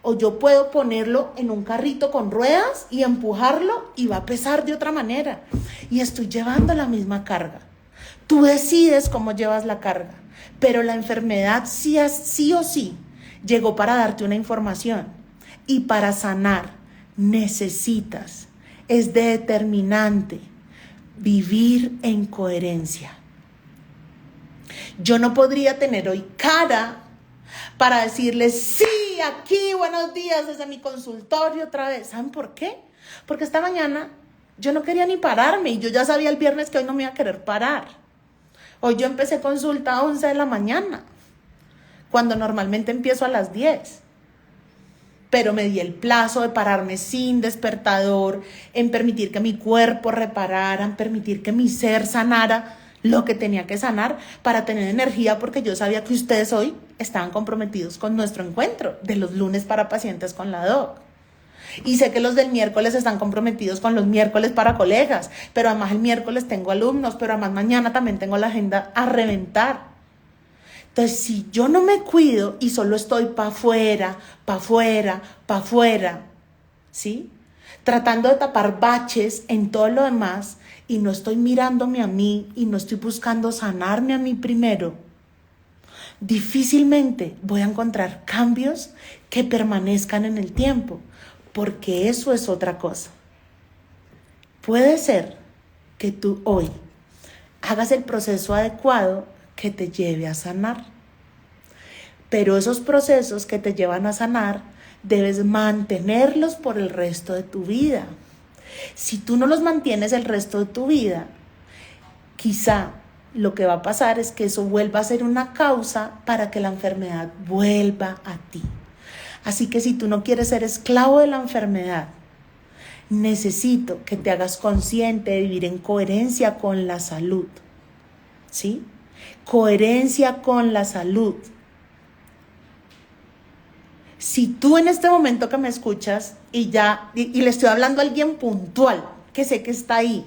O yo puedo ponerlo en un carrito con ruedas y empujarlo y va a pesar de otra manera. Y estoy llevando la misma carga. Tú decides cómo llevas la carga, pero la enfermedad sí o sí llegó para darte una información. Y para sanar necesitas, es determinante, vivir en coherencia. Yo no podría tener hoy cara para decirles, sí, aquí, buenos días, desde mi consultorio otra vez. ¿Saben por qué? Porque esta mañana yo no quería ni pararme y yo ya sabía el viernes que hoy no me iba a querer parar. Hoy yo empecé consulta a 11 de la mañana, cuando normalmente empiezo a las 10. Pero me di el plazo de pararme sin despertador, en permitir que mi cuerpo reparara, en permitir que mi ser sanara lo que tenía que sanar para tener energía, porque yo sabía que ustedes hoy estaban comprometidos con nuestro encuentro de los lunes para pacientes con la doc. Y sé que los del miércoles están comprometidos con los miércoles para colegas, pero además el miércoles tengo alumnos, pero además mañana también tengo la agenda a reventar. Entonces, si yo no me cuido y solo estoy para afuera, ¿sí? Tratando de tapar baches en todo lo demás y no estoy mirándome a mí y no estoy buscando sanarme a mí primero, difícilmente voy a encontrar cambios que permanezcan en el tiempo, porque eso es otra cosa. Puede ser que tú hoy hagas el proceso adecuado que te lleve a sanar, pero esos procesos que te llevan a sanar debes mantenerlos por el resto de tu vida. Si tú no los mantienes el resto de tu vida, quizá lo que va a pasar es que eso vuelva a ser una causa para que la enfermedad vuelva a ti. Así que si tú no quieres ser esclavo de la enfermedad, necesito que te hagas consciente de vivir en coherencia con la salud, ¿sí? Coherencia con la salud. Si tú en este momento que me escuchas y le estoy hablando a alguien puntual, que sé que está ahí,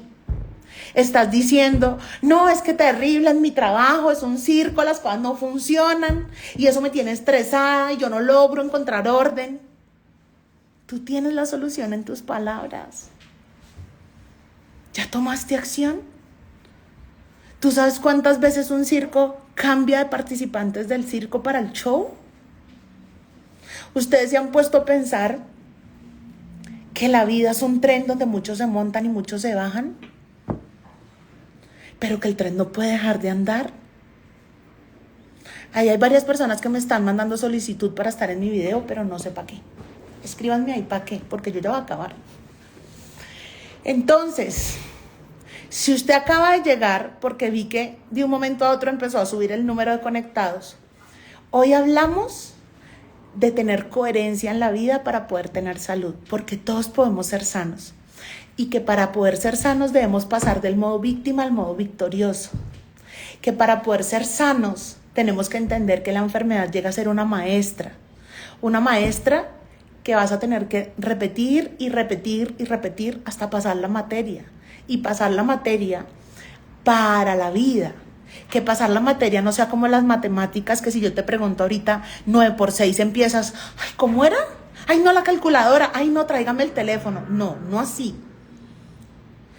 estás diciendo, no, es que terrible en mi trabajo, es un circo, las cosas no funcionan y eso me tiene estresada y yo no logro encontrar orden. Tú tienes la solución en tus palabras. ¿Ya tomaste acción? ¿Tú sabes cuántas veces un circo cambia de participantes del circo para el show? ¿Ustedes se han puesto a pensar que la vida es un tren donde muchos se montan y muchos se bajan? Pero que el tren no puede dejar de andar. Ahí hay varias personas que me están mandando solicitud para estar en mi video, pero no sé para qué. Escríbanme ahí para qué, porque yo ya voy a acabar. Entonces, si usted acaba de llegar, porque vi que de un momento a otro empezó a subir el número de conectados, hoy hablamos de tener coherencia en la vida para poder tener salud, porque todos podemos ser sanos. Y que para poder ser sanos debemos pasar del modo víctima al modo victorioso. Que para poder ser sanos tenemos que entender que la enfermedad llega a ser una maestra que vas a tener que repetir y repetir y repetir hasta pasar la materia. Y pasar la materia para la vida. Que pasar la materia no sea como las matemáticas, que si yo te pregunto ahorita 9 por 6 empiezas, ay, ¿cómo era? Ay, no, la calculadora, ay, no, tráigame el teléfono. No, no así.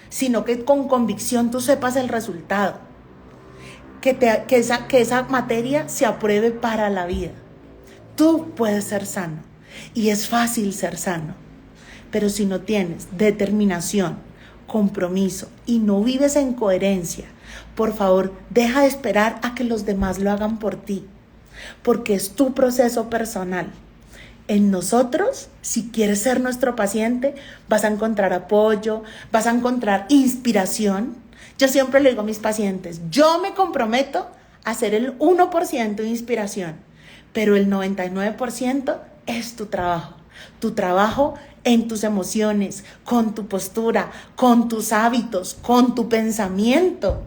Sino que con convicción tú sepas el resultado. Que esa materia se apruebe para la vida. Tú puedes ser sano y es fácil ser sano, pero si no tienes determinación, compromiso y no vives en coherencia, por favor, deja de esperar a que los demás lo hagan por ti, porque es tu proceso personal. En nosotros, si quieres ser nuestro paciente, vas a encontrar apoyo, vas a encontrar inspiración. Yo siempre le digo a mis pacientes, yo me comprometo a ser el 1% de inspiración, pero el 99% es tu trabajo en tus emociones, con tu postura, con tus hábitos, con tu pensamiento.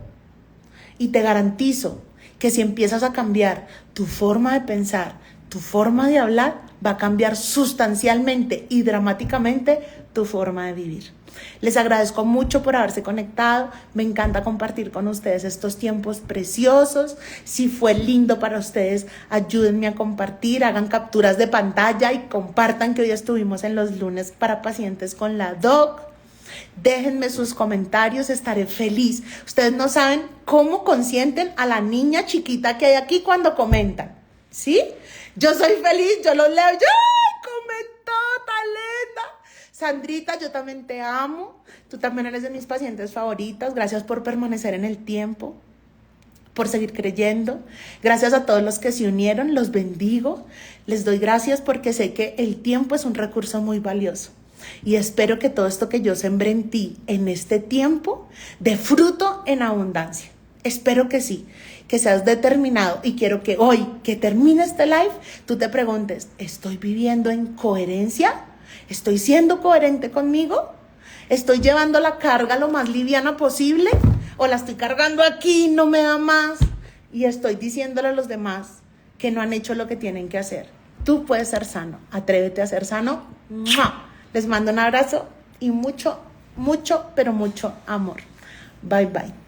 Y te garantizo que si empiezas a cambiar tu forma de pensar, tu forma de hablar, va a cambiar sustancialmente y dramáticamente tu forma de vivir. Les agradezco mucho por haberse conectado. Me encanta compartir con ustedes estos tiempos preciosos. Si fue lindo para ustedes, ayúdenme a compartir, hagan capturas de pantalla y compartan que hoy estuvimos en los lunes para pacientes con la doc. Déjenme sus comentarios, estaré feliz. Ustedes no saben cómo consienten a la niña chiquita que hay aquí cuando comentan, ¿sí? Yo soy feliz, yo los leo. ¡Ay, comentó, tan linda! Sandrita, yo también te amo. Tú también eres de mis pacientes favoritas. Gracias por permanecer en el tiempo, por seguir creyendo. Gracias a todos los que se unieron, los bendigo. Les doy gracias porque sé que el tiempo es un recurso muy valioso. Y espero que todo esto que yo sembré en ti en este tiempo dé fruto en abundancia. Espero que sí, que seas determinado, y quiero que hoy, que termine este live, tú te preguntes, ¿estoy viviendo en coherencia? ¿Estoy siendo coherente conmigo? ¿Estoy llevando la carga lo más liviana posible? ¿O la estoy cargando aquí, no me da más? Y estoy diciéndole a los demás que no han hecho lo que tienen que hacer. Tú puedes ser sano, atrévete a ser sano. ¡Mua! Les mando un abrazo y mucho, mucho, pero mucho amor. Bye, bye.